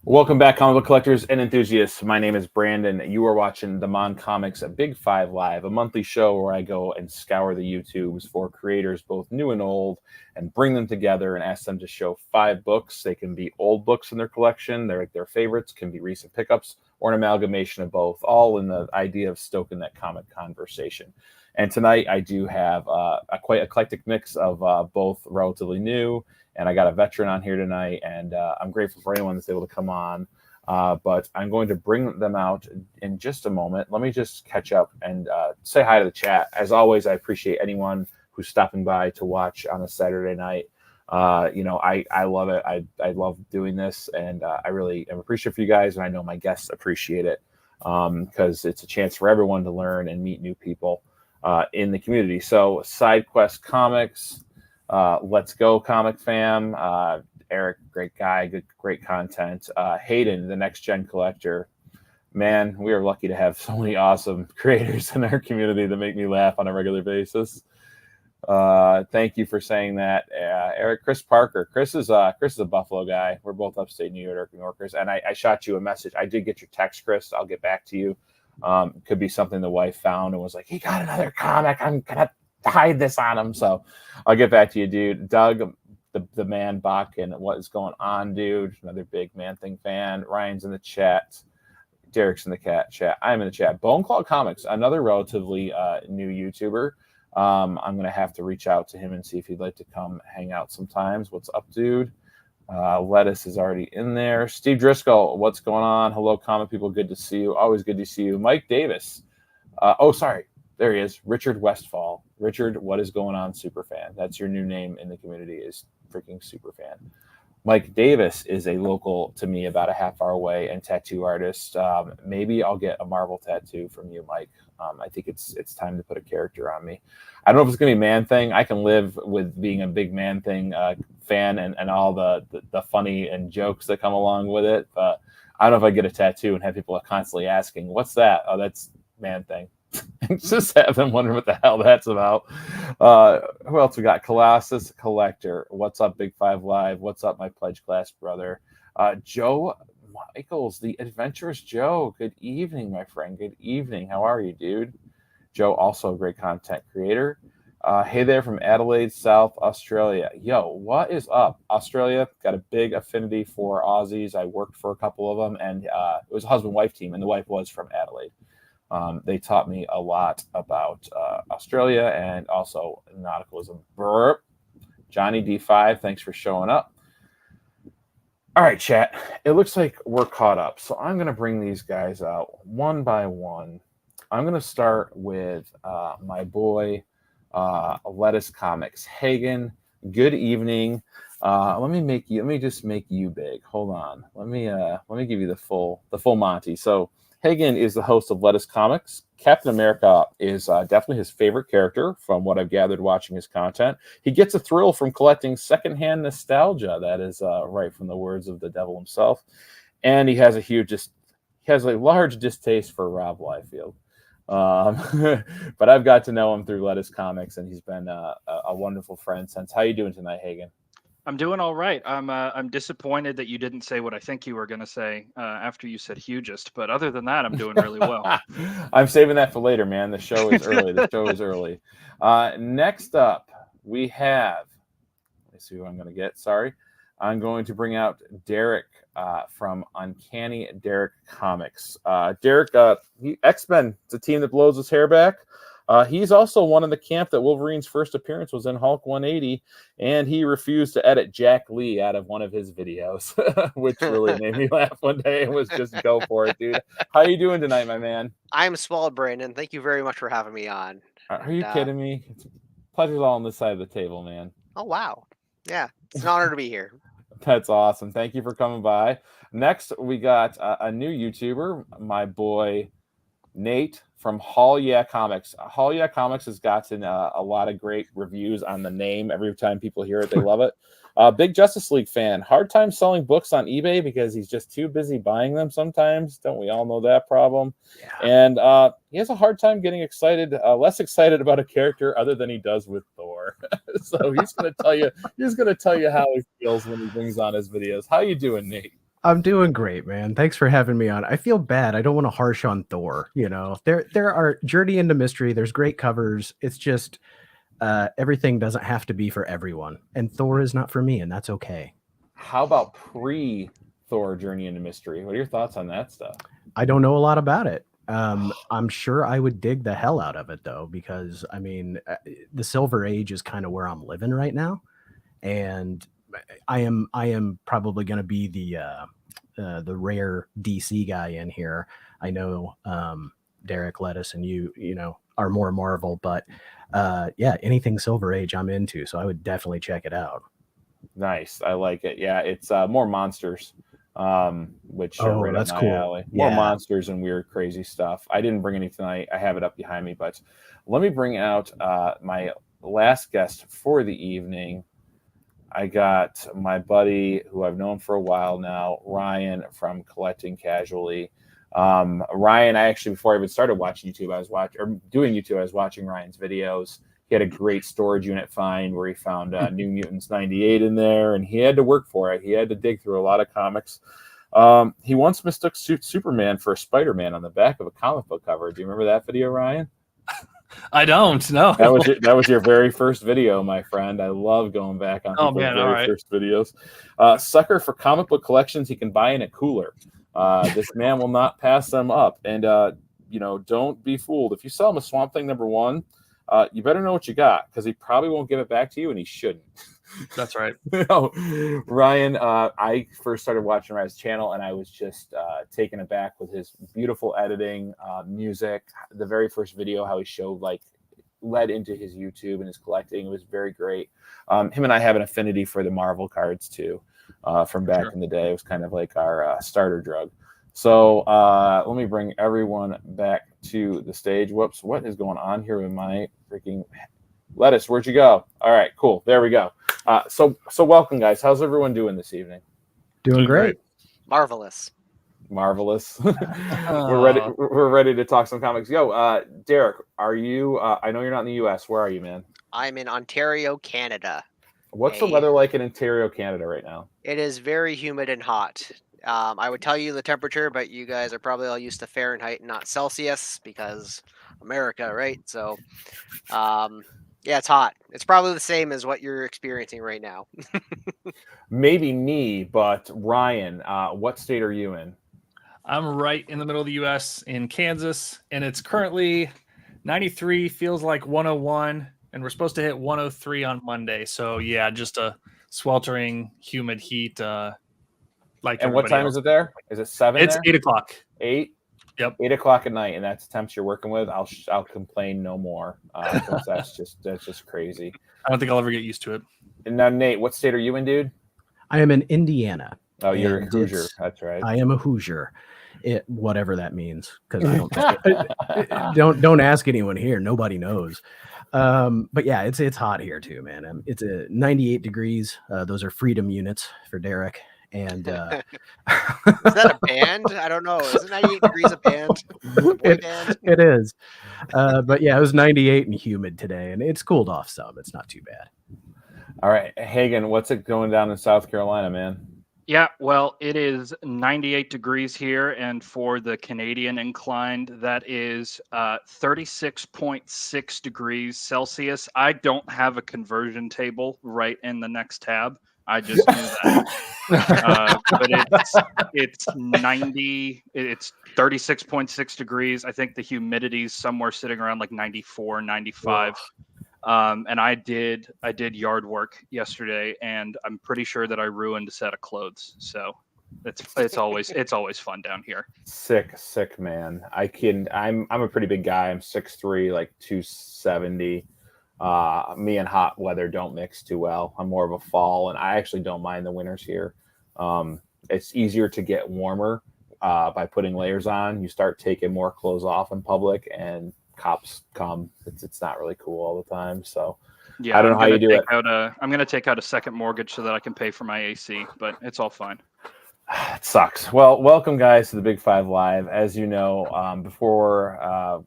Welcome back, comic book collectors and enthusiasts. My name is Brandon. You are watching the Mon-Comics Big Five Live, a monthly show where I go and scour the YouTubes for creators, both new and old, and bring them together and ask them to show 5 books. They can be old books in their collection, their favorites, can be recent pickups, or an amalgamation of both, all in the idea of stoking that comic conversation. And tonight I do have a quite eclectic mix of both relatively new, and I got a veteran on here tonight, and I'm grateful for anyone that's able to come on. But I'm going to bring them out in just a moment. Let me just catch up and say hi to the chat. As always, I appreciate anyone who's stopping by to watch on a Saturday night. I love it. I love doing this, and I really am appreciative for you guys, and I know my guests appreciate it because it's a chance for everyone to learn and meet new people in the community. So SideQuest Comics, Let's Go Comic Fam, Eric, great guy, great content. Hagen, the next gen collector. Man, we are lucky to have so many awesome creators in our community that make me laugh on a regular basis. Thank you for saying that, Eric. Chris Parker. Chris is a Buffalo guy. We're both upstate New Yorkers, and I shot you a message. I did get your text, Chris. I'll get back to you. Could be something the wife found and was like, he got another comic. I'm gonna hide this on him. So I'll get back to you, dude. Doug, the man Bach, and what is going on, dude? Another big Man Thing fan. Ryan's in the chat. Derek's in the chat. I'm in the chat. M.O.N.Comics, another relatively new YouTuber. I'm going to have to reach out to him and see if he'd like to come hang out sometimes. What's up, dude? Lettuce is already in there. Steve Driscoll, what's going on? Hello, comic people. Good to see you. Always good to see you. Mike Davis. Sorry. There he is. Richard Westfall. Richard, what is going on, Superfan? That's your new name in the community, is freaking Superfan. Mike Davis is a local to me, about a half hour away, and tattoo artist. Maybe I'll get a Marvel tattoo from you, Mike. I think it's time to put a character on me. I don't know if it's going to be Man Thing. I can live with being a big Man Thing fan and all the funny and jokes that come along with it. But I don't know if I get a tattoo and have people constantly asking, what's that? Oh, that's Man Thing. Just have them wonder what the hell that's about. Who else we got? Colossus Collector. What's up, Big Five Live? What's up, my pledge class brother? Joe Michaels, the adventurous Joe. Good evening, my friend. Good evening. How are you, dude? Joe, also a great content creator. Hey there from Adelaide, South Australia. Yo, what is up? Australia, got a big affinity for Aussies. I worked for a couple of them, and it was a husband-wife team, and the wife was from Adelaide. They taught me a lot about Australia and also nauticalism. Burp. Johnny D5, thanks for showing up. All right, chat. It looks like we're caught up. So I'm going to bring these guys out one by one. I'm going to start with my boy, Lettuce Comics. Hagen, good evening. Let me just make you big. Hold on. Let me give you the full Monty. So Hagen is the host of Lettuce Comics. Captain America is definitely his favorite character from what I've gathered watching his content. He gets a thrill from collecting secondhand nostalgia. That is right from the words of the devil himself. And he has a large distaste for Rob Liefeld. But I've got to know him through Lettuce Comics, and he's been a wonderful friend since. How you doing tonight, Hagen? I'm doing all right. I'm disappointed that you didn't say what I think you were going to say after you said hugest, but other than that, I'm doing really well. I'm saving that for later, man. The show is early. Next up, we have. Let me see who I'm going to get. Sorry, I'm going to bring out Derek from UncannyDerekComics. Derek, X-Men. It's a team that blows his hair back. He's also one in the camp that Wolverine's first appearance was in Hulk 180, and he refused to edit Jack Lee out of one of his videos, which really made me laugh one day and was just go for it, dude. How you doing tonight, my man? I'm swell, Brandon. Thank you very much for having me on. Are you kidding me? Pleasure's all on this side of the table, man. Oh, wow. Yeah, it's an honor to be here. That's awesome. Thank you for coming by. Next, we got a new YouTuber, my boy Nate from HaulYeahComics. HaulYeahComics has gotten a lot of great reviews on the name. Every time people hear it, they love it. Big Justice League fan. Hard time selling books on eBay because he's just too busy buying them sometimes. Don't we all know that problem? Yeah. And he has a hard time getting less excited about a character other than he does with Thor. So he's going to tell you how he feels when he brings on his videos. How you doing, Nate? I'm doing great, man. Thanks for having me on. I feel bad. I don't want to harsh on Thor. You know, there are Journey into Mystery. There's great covers. It's just everything doesn't have to be for everyone, and Thor is not for me, and that's okay. How about pre-Thor Journey into Mystery? What are your thoughts on that stuff? I don't know a lot about it. I'm sure I would dig the hell out of it though, because I mean, the Silver Age is kind of where I'm living right now, and I am probably going to be the rare DC guy in here. I know Derek Lettuce and you know are more Marvel, but yeah, anything Silver Age I'm into, so I would definitely check it out. Nice, I like it. Yeah, it's more monsters, which are right up That's my cool. alley. More Yeah. monsters and weird, crazy stuff. I didn't bring any tonight. I have it up behind me, but let me bring out my last guest for the evening. I got my buddy who I've known for a while now, Ryan from Collecting Casually. Ryan, I actually, before I even started watching YouTube, I was watching Ryan's videos. He had a great storage unit find where he found New Mutants 98 in there, and he had to work for it. He had to dig through a lot of comics. He once mistook Superman for a Spider-Man on the back of a comic book cover. Do you remember that video, Ryan? I don't know. That was your very first video, my friend. I love going back on people's very first videos. Sucker for comic book collections he can buy in a cooler. This man will not pass them up. And you know, don't be fooled. If you sell him a Swamp Thing #1, you better know what you got, because he probably won't give it back to you, and he shouldn't. That's right. No, Ryan, I first started watching Ryan's channel, and I was just taken aback with his beautiful editing, music. The very first video, how he showed led into his YouTube and his collecting, it was very great. Him and I have an affinity for the Marvel cards too, from back in the day. It was kind of like our starter drug. So let me bring everyone back to the stage. Whoops, what is going on here with my freaking Lettuce? Where'd you go? All right, cool. There we go. So welcome, guys. How's everyone doing this evening? Doing great. Marvelous. We're ready to talk some comics. Yo, Derek, are you? I know you're not in the U.S. Where are you, man? I'm in Ontario, Canada. What's the weather like in Ontario, Canada right now? It is very humid and hot. I would tell you the temperature, but you guys are probably all used to Fahrenheit and not Celsius, because America, right? So, yeah, it's hot. It's probably the same as what you're experiencing right now. Maybe me, but Ryan, what state are you in? I'm right in the middle of the U.S. in Kansas, and it's currently 93, feels like 101, and we're supposed to hit 103 on Monday. So, yeah, just a sweltering, humid heat. And what time is it there? Is it 7? It's 8 o'clock. 8? Yep. 8 o'clock at night, and that's the temps you're working with. I'll complain no more. That's just crazy. I don't think I'll ever get used to it. And now, Nate, what state are you in, dude? I am in Indiana. Oh, you're a Hoosier. That's right. I am a Hoosier. Whatever that means, because I don't ask anyone here. Nobody knows. But yeah, it's hot here too, man. It's 98 degrees. Those are freedom units for Derek. And is that a band? I don't know. Is it 98 degrees a band? Band? It is. But yeah, it was 98 and humid today, and it's cooled off some. It's not too bad. All right, Hagen, what's it going down in South Carolina, man? Yeah, well, it is 98 degrees here, and for the Canadian inclined, that is 36.6 degrees Celsius. I don't have a conversion table right in the next tab. I just knew that. But it's 36.6 degrees. I think the humidity's somewhere sitting around like 94, 95. And I did yard work yesterday, and I'm pretty sure that I ruined a set of clothes. So it's always fun down here. Sick man. I'm a pretty big guy. I'm 6'3", like 270. Me and hot weather don't mix too well. I'm more of a fall, and I actually don't mind the winters here. It's easier to get warmer by putting layers on. You start taking more clothes off in public, and cops come. It's not really cool all the time. So yeah, I don't know how you do it. I'm going to take out a second mortgage so that I can pay for my AC, but it's all fine. It sucks. Well, welcome guys to the Big Five Live. As you know, before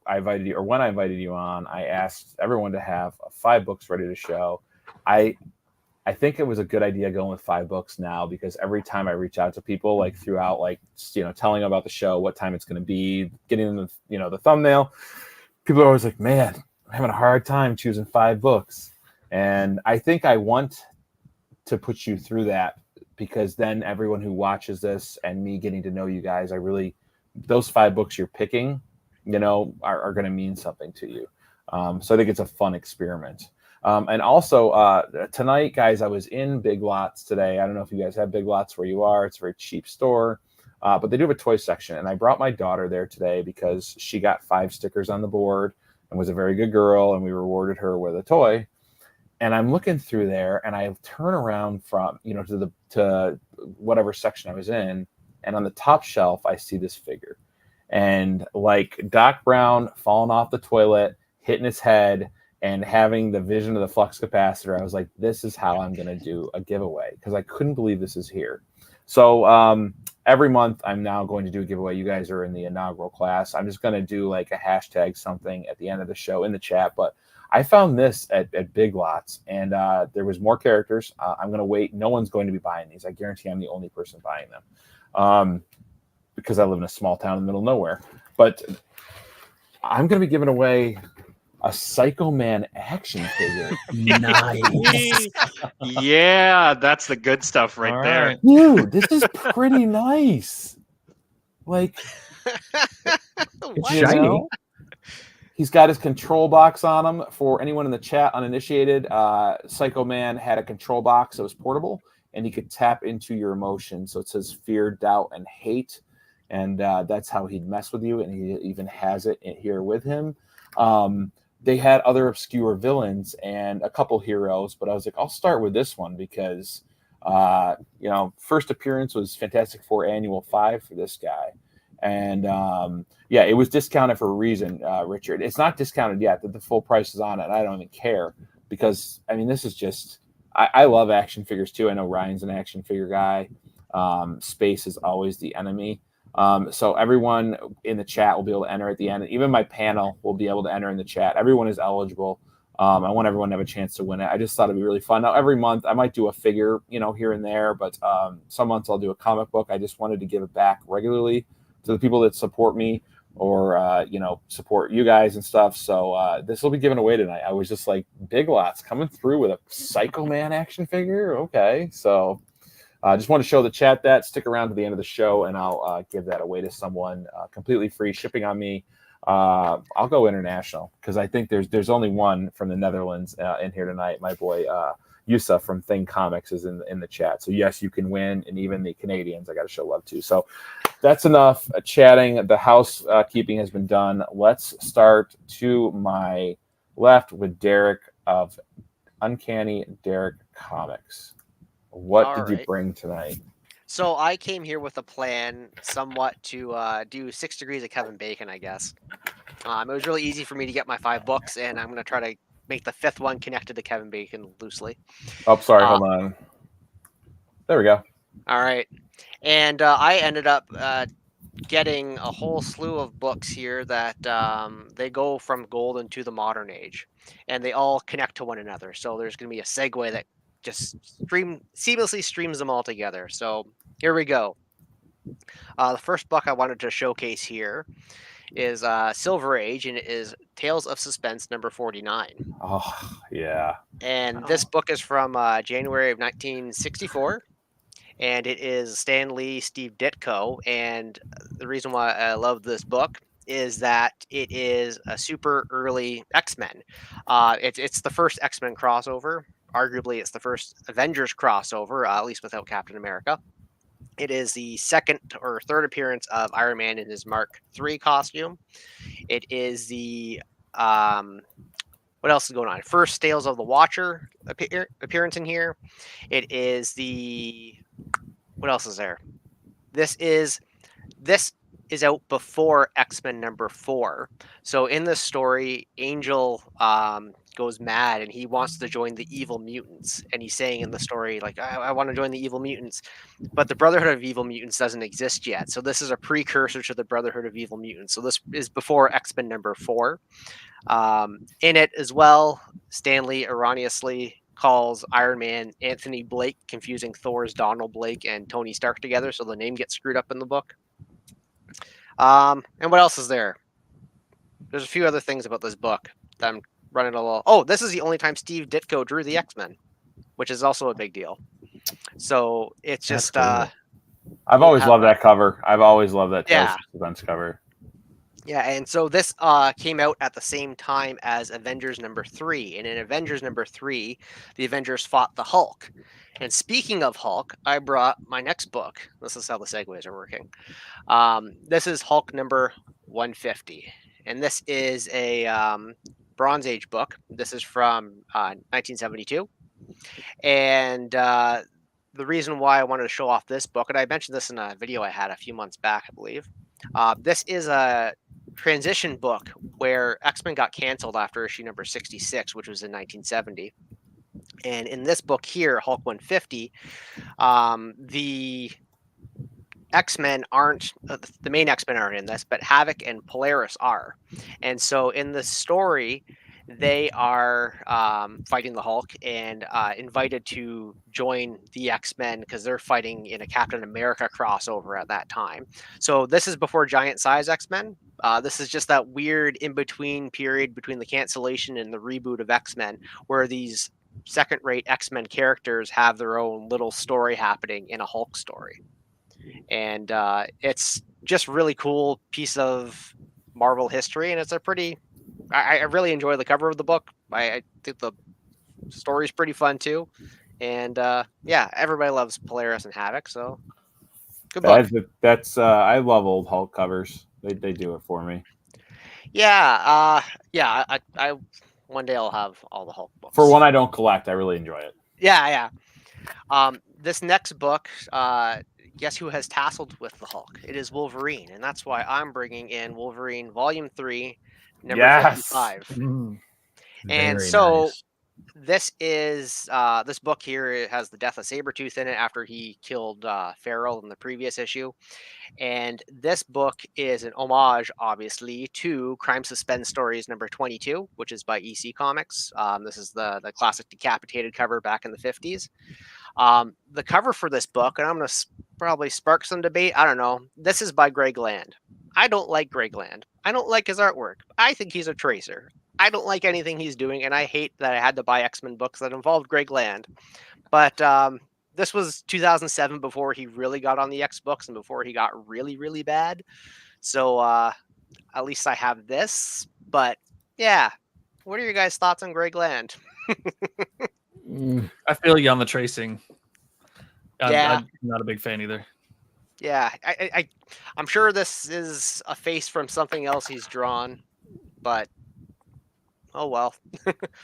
I invited you, or when I invited you on, I asked everyone to have 5 books ready to show. I I think it was a good idea going with 5 books now, because every time I reach out to people, like throughout, like, telling them about the show, what time it's going to be, getting them, the thumbnail, people are always like, man, I'm having a hard time choosing 5 books. And I think I want to put you through that, because then everyone who watches this and me getting to know you guys, those 5 books you're picking, are going to mean something to you. So I think it's a fun experiment. And also tonight, guys, I was in Big Lots today. I don't know if you guys have Big Lots where you are. It's a very cheap store, but they do have a toy section. And I brought my daughter there today because she got 5 stickers on the board and was a very good girl, and we rewarded her with a toy. And I'm looking through there, and I turn around from, to whatever section I was in, and on the top shelf, I see this figure. And like Doc Brown falling off the toilet, hitting his head, and having the vision of the flux capacitor, I was like, this is how I'm going to do a giveaway, because I couldn't believe this is here. So every month I'm now going to do a giveaway. You guys are in the inaugural class. I'm just going to do like a hashtag something at the end of the show in the chat. But I found this at Big Lots, and there was more characters. I'm going to wait. No one's going to be buying these. I guarantee I'm the only person buying them, because I live in a small town in the middle of nowhere. But I'm going to be giving away a Psycho Man action figure. Nice. Yeah, that's the good stuff right there. Right. Dude, this is pretty nice. Like, What? Shiny. He's got his control box on him. For anyone in the chat uninitiated, Psycho Man had a control box that was portable, and he could tap into your emotions. So it says fear, doubt, and hate. And that's how he'd mess with you. And he even has it here with him. They had other obscure villains and a couple heroes, but I was like, I'll start with this one because, first appearance was Fantastic Four Annual 5 for this guy. And it was discounted for a reason, Richard. It's not discounted yet. The full price is on it. And I don't even care because, this is just, I love action figures too. I know Ryan's an action figure guy. Space is always the enemy. So everyone in the chat will be able to enter at the end. Even my panel will be able to enter in the chat. Everyone is eligible. I want everyone to have a chance to win it. I just thought it'd be really fun. Now, every month I might do a figure, here and there, but some months I'll do a comic book. I just wanted to give it back regularly to the people that support me or, support you guys and stuff. So this will be given away tonight. I was just like, Big Lots coming through with a Psycho Man action figure. Okay. So I just want to show the chat that. Stick around to the end of the show, and I'll give that away to someone completely free, shipping on me. I'll go international because I think there's only one from the Netherlands in here tonight. My boy Yusa from Thing Comics is in the chat. So yes, you can win, and even the Canadians I got to show love to. So that's enough chatting. The housekeeping has been done. Let's start to my left with Derek of Uncanny Derek Comics. What did you bring tonight? So I came here with a plan somewhat to do 6 Degrees of Kevin Bacon, I guess. It was really easy for me to get my 5 books, and I'm going to try to make the 5th one connected to Kevin Bacon loosely. Oh, sorry. Hold on. There we go. All right. And I ended up getting a whole slew of books here that they go from golden to the modern age, and they all connect to one another. So there's going to be a segue that just seamlessly streams them all together. So here we go. The first book I wanted to showcase here is Silver Age, and it is Tales of Suspense number 49. Oh, yeah. And this book is from January of 1964. And it is Stan Lee, Steve Ditko. And the reason why I love this book is that it is a super early X-Men. It's the first X-Men crossover. Arguably, it's the first Avengers crossover, at least without Captain America. It is the second or third appearance of Iron Man in his Mark III costume. It is the what else is going on? First Tales of the Watcher appearance in here. It is the what else is there? This is out before X-Men number 4. So in this story, Angel goes mad and he wants to join the evil mutants. And he's saying in the story, like, I want to join the evil mutants. But the Brotherhood of Evil Mutants doesn't exist yet. So this is a precursor to the Brotherhood of Evil Mutants. So this is before X-Men number 4. In it as well, Stan Lee erroneously calls Iron Man Anthony Blake, confusing Thor's Donald Blake and Tony Stark together, so the name gets screwed up in the book. And what else is there? There's a few other things about this book that I'm running a little. Oh, this is the only time Steve Ditko drew the X-Men, which is also a big deal. So it's just cool. I've always loved that cover. I've always loved that Tales from Suspense cover. Yeah, and so this came out at the same time as Avengers #3, and in Avengers #3, the Avengers fought the Hulk. And speaking of Hulk, I brought my next book. This is how the segues are working. This is Hulk number 150, and this is a Bronze Age book. This is from 1972, and the reason why I wanted to show off this book, and I mentioned this in a video I had a few months back, I believe. This is a transition book where X-Men got canceled after issue number 66, which was in 1970. And in this book here, Hulk 150, the X-Men aren't, the main X-Men aren't in this, but Havoc and Polaris are. And so in the story, they are fighting the Hulk and invited to join the X-Men because they're fighting in a Captain America crossover at that time. So this is before Giant Size X-Men. This is just that weird in-between period between the cancellation and the reboot of X-Men, where these second-rate X-Men characters have their own little story happening in a Hulk story. And it's just really cool piece of Marvel history, and it's a pretty... I really enjoy the cover of the book. I think the story's pretty fun too, and yeah, everybody loves Polaris and Havoc, so good book. That's I love old Hulk covers. They do it for me. Yeah, I one day I'll have all the Hulk books. For one I don't collect, I really enjoy it. Yeah. This next book, guess who has tasseled with the Hulk? It is Wolverine, and that's why I'm bringing in Wolverine Volume 3. Number 55. And so nice. This is this book here. It has the death of Sabretooth in it after he killed Farrell in the previous issue. And this book is an homage, obviously, to Crime Suspense Stories number 22, which is by EC Comics. This is the classic decapitated cover back in the 50s. The cover for this book, and I'm going to probably spark some debate. I don't know. This is by Greg Land. I don't like Greg Land. I don't like his artwork. I think he's a tracer. I don't like anything he's doing, and I hate that I had to buy X-Men books that involved Greg Land. But this was 2007 before he really got on the X books and before he got really, really bad. So at least I have this. But yeah, what are your guys' thoughts on Greg Land? I feel you on the tracing. I'm not a big fan either. Yeah, I'm sure this is a face from something else he's drawn, but oh well.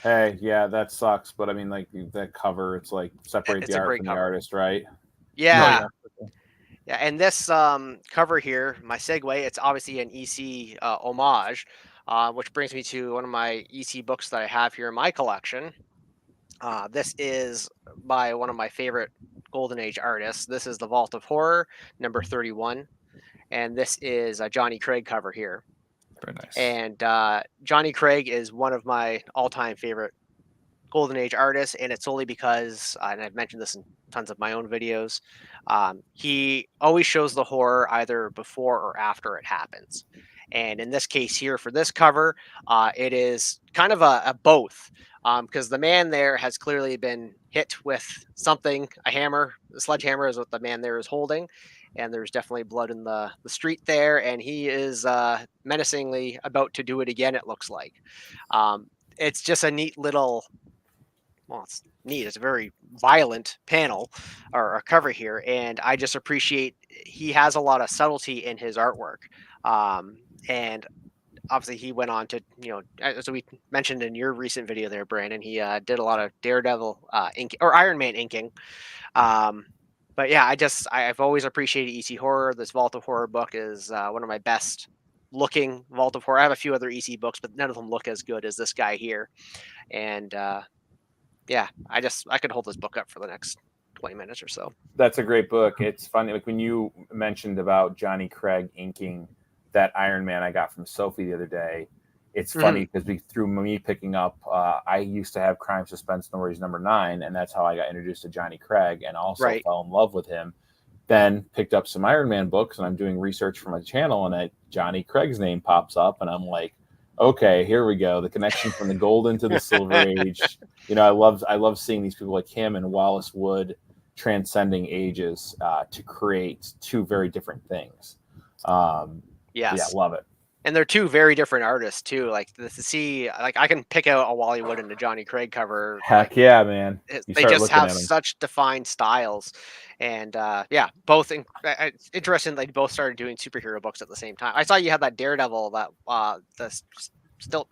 Hey, yeah, that sucks. But I mean, like that cover, it's like separate the art from the artist, right? Yeah. Yeah, and this cover here, my segue, it's obviously an EC homage, which brings me to one of my EC books that I have here in my collection. This is by one of my favorite Golden Age artists. This is The Vault of Horror, number 31. And this is a Johnny Craig cover here. Very nice. And Johnny Craig is one of my all-time favorite Golden Age artists, and it's only because, and I've mentioned this in tons of my own videos, he always shows the horror either before or after it happens. And in this case here, for this cover, it is kind of a both, because the man there has clearly been hit with something, a hammer. The sledgehammer is what the man there is holding, and there's definitely blood in the street there, and he is menacingly about to do it again, it looks like. It's just a neat little, well, it's neat. It's a very violent panel or a cover here, and I just appreciate he has a lot of subtlety in his artwork. And obviously he went on to, as we mentioned in your recent video there, Brandon, he did a lot of Daredevil ink or Iron Man inking. But yeah, I've always appreciated EC Horror. This Vault of Horror book is one of my best looking Vault of Horror. I have a few other EC books, but none of them look as good as this guy here. And yeah, I could hold this book up for the next 20 minutes or so. That's a great book. It's funny, like when you mentioned about Johnny Craig inking that Iron Man I got from Sophie the other day, it's funny because through me picking up, I used to have Crime Suspense Stories #9, and that's how I got introduced to Johnny Craig, and also fell in love with him. Then picked up some Iron Man books, and I'm doing research for my channel, and Johnny Craig's name pops up, and I'm like, okay, here we go. The connection from the Golden to the Silver Age. You know, I love seeing these people like him and Wallace Wood transcending ages to create two very different things. Yeah, love it. And they're two very different artists too. Like to see, like I can pick out a Wally Wood and a Johnny Craig cover. Heck yeah, man! They just have such defined styles, and both. It's interesting. They both started doing superhero books at the same time. I saw you had that Daredevil, that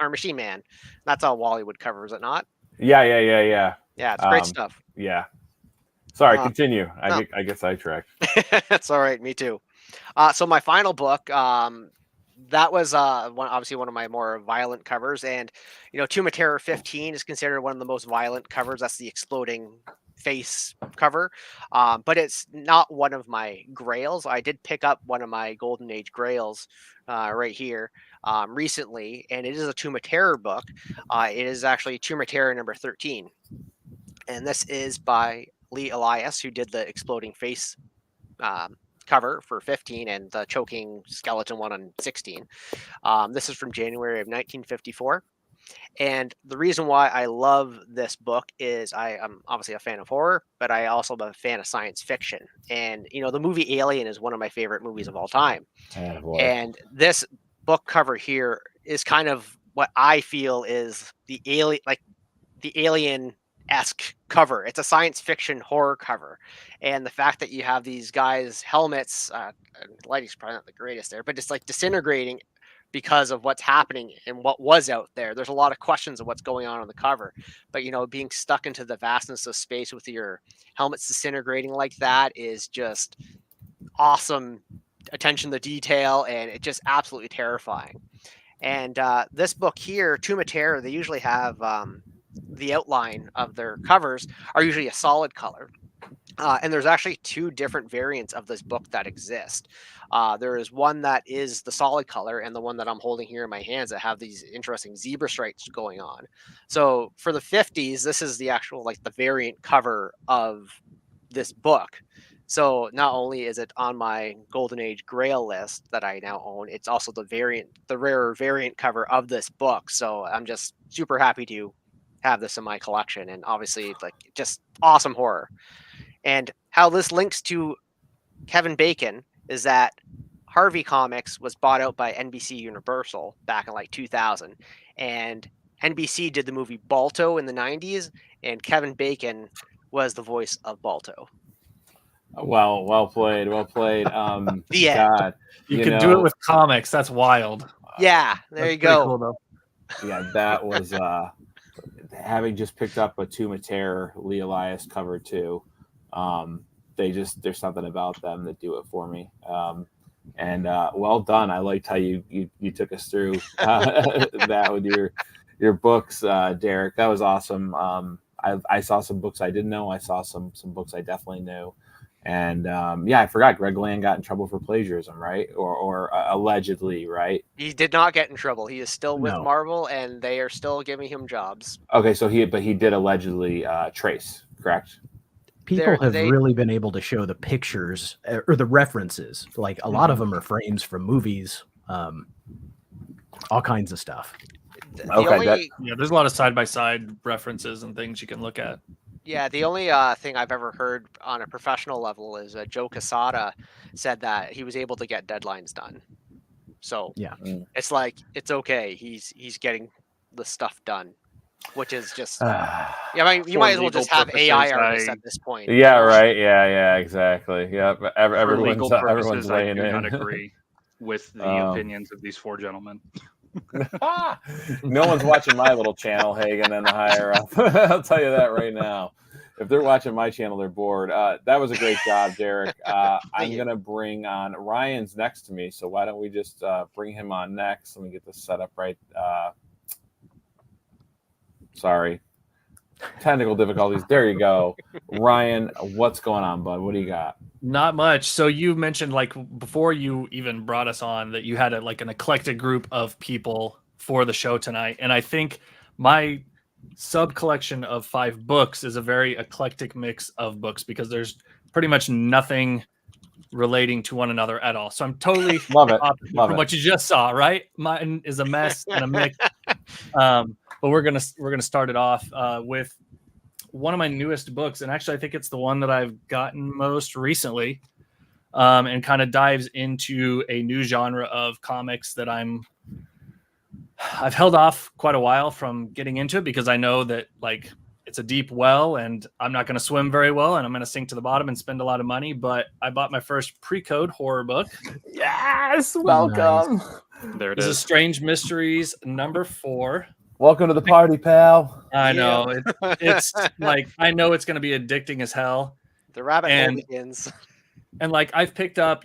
Machine Man. That's a Wally Wood cover, is it not? Yeah. Yeah, it's great stuff. Yeah. Sorry, continue. I get sidetracked. That's all right. Me too. So my final book. That was obviously one of my more violent covers, and Tomb of Terror 15 is considered one of the most violent covers. That's the exploding face cover, but it's not one of my grails. I did pick up one of my Golden Age grails right here recently, and it is a Tomb of Terror book. It is actually Tomb of Terror number 13, and this is by Lee Elias, who did the exploding face cover for 15 and the choking skeleton one on 16. This is from January of 1954. And the reason why I love this book is I am obviously a fan of horror, but I also am a fan of science fiction. And, the movie Alien is one of my favorite movies of all time. And this book cover here is kind of what I feel is the Alien-esque cover. It's a science fiction horror cover, and the fact that you have these guys' helmets, lighting's probably not the greatest there, but it's like disintegrating because of what's happening and what was out there. There's a lot of questions of what's going on the cover, but being stuck into the vastness of space with your helmets disintegrating like that is just awesome attention to detail, and it's just absolutely terrifying. And this book here, Tomb of Terror, they usually have the outline of their covers are usually a solid color. And there's actually two different variants of this book that exist. There is one that is the solid color, and the one that I'm holding here in my hands that have these interesting zebra stripes going on. So for the 50s, this is the actual, the variant cover of this book. So not only is it on my Golden Age Grail list that I now own, it's also the rarer variant cover of this book. So I'm just super happy to have this in my collection, and obviously just awesome horror. And how this links to Kevin Bacon is that Harvey Comics was bought out by NBC Universal back in 2000, and NBC did the movie Balto in the 90s, and Kevin Bacon was the voice of Balto. Well played. The end. You can do it with comics. That's wild. Yeah, there you go. Cool, yeah, that was having just picked up a Tomb of Terror Lee Elias cover too. There's something about them that do it for me. And well done. I liked how you took us through that with your books, Derek. That was awesome. I saw some books I didn't know. I saw some books I definitely knew. And I forgot Greg Land got in trouble for plagiarism, right? Or allegedly, right? He did not get in trouble. He is still with Marvel, and they are still giving him jobs. Okay, so he did allegedly trace, correct? People have really been able to show the pictures or the references. Like a lot of them are frames from movies, all kinds of stuff. There's a lot of side-by-side references and things you can look at. Yeah, the only thing I've ever heard on a professional level is Joe Quesada said that he was able to get deadlines done. So it's it's okay. He's getting the stuff done, which is just you might as well just have AI artists at this point. Yeah, right. Yeah, exactly. Yeah, everyone's laying in. I do not agree with the opinions of these four gentlemen. No one's watching my little channel, Hagen, and the higher up. I'll tell you that right now. If they're watching my channel, they're bored. That was a great job, Derek. I'm going to bring on Ryan's next to me, so why don't we just bring him on next? Let me get this set up right. Sorry. Technical difficulties. There you go. Ryan, what's going on, bud? What do you got? Not much. So you mentioned before you even brought us on that you had an eclectic group of people for the show tonight. And I think my sub collection of 5 books is a very eclectic mix of books because there's pretty much nothing relating to one another at all. So I'm totally Love it. from what you just saw, right? Mine is a mess and a mix. But we're gonna start it off with one of my newest books, and actually I think it's the one that I've gotten most recently, and kind of dives into a new genre of comics that I've held off quite a while from getting into because I know that like it's a deep well and I'm not going to swim very well and I'm going to sink to the bottom and spend a lot of money. But I bought my first pre-code horror book. Yes, welcome. Nice. There it This is is. Strange Mysteries #4. Welcome to the party, pal. I know it's like I know it's going to be addicting as hell. The rabbit hole begins. And like I've picked up,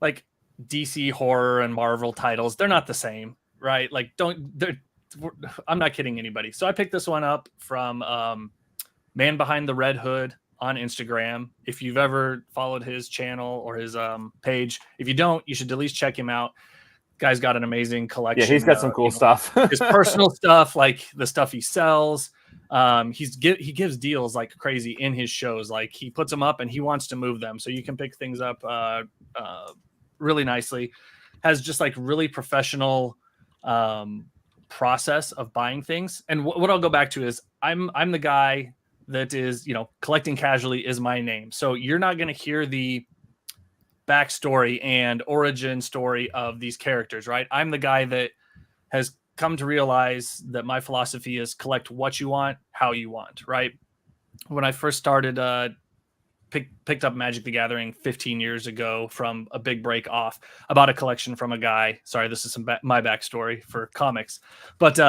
like DC horror and Marvel titles. They're not the same, right? Like I'm not kidding anybody. So I picked this one up from Man Behind the Red Hood on Instagram. If you've ever followed his channel or his page, if you don't, you should at least check him out. Guy's got an amazing collection. Yeah, he's got some cool stuff. His personal stuff, like the stuff he sells. He gives deals like crazy in his shows. Like he puts them up and he wants to move them, so you can pick things up really nicely. Has just like really professional process of buying things. And what I'll go back to is I'm the guy that is, collecting casually is my name. So you're not going to hear the backstory and origin story of these characters, right? I'm the guy that has come to realize that my philosophy is collect what you want, how you want, right? When I first started, picked up Magic the Gathering 15 years ago from a big break off. I bought a collection from a guy. Sorry, this is my backstory for comics. But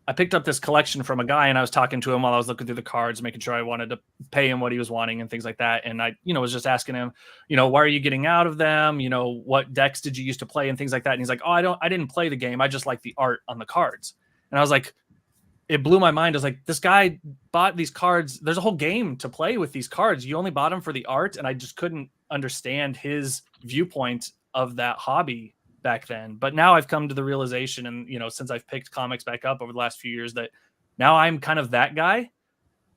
I picked up this collection from a guy and I was talking to him while I was looking through the cards, making sure I wanted to pay him what he was wanting and things like that. And I, was just asking him, why are you getting out of them? What decks did you used to play and things like that? And he's like, oh, I didn't play the game. I just like the art on the cards. And I was like, it blew my mind. I was like, this guy bought these cards. There's a whole game to play with these cards. You only bought them for the art. And I just couldn't understand his viewpoint of that hobby back then. But now I've come to the realization, and since I've picked comics back up over the last few years, that now I'm kind of that guy.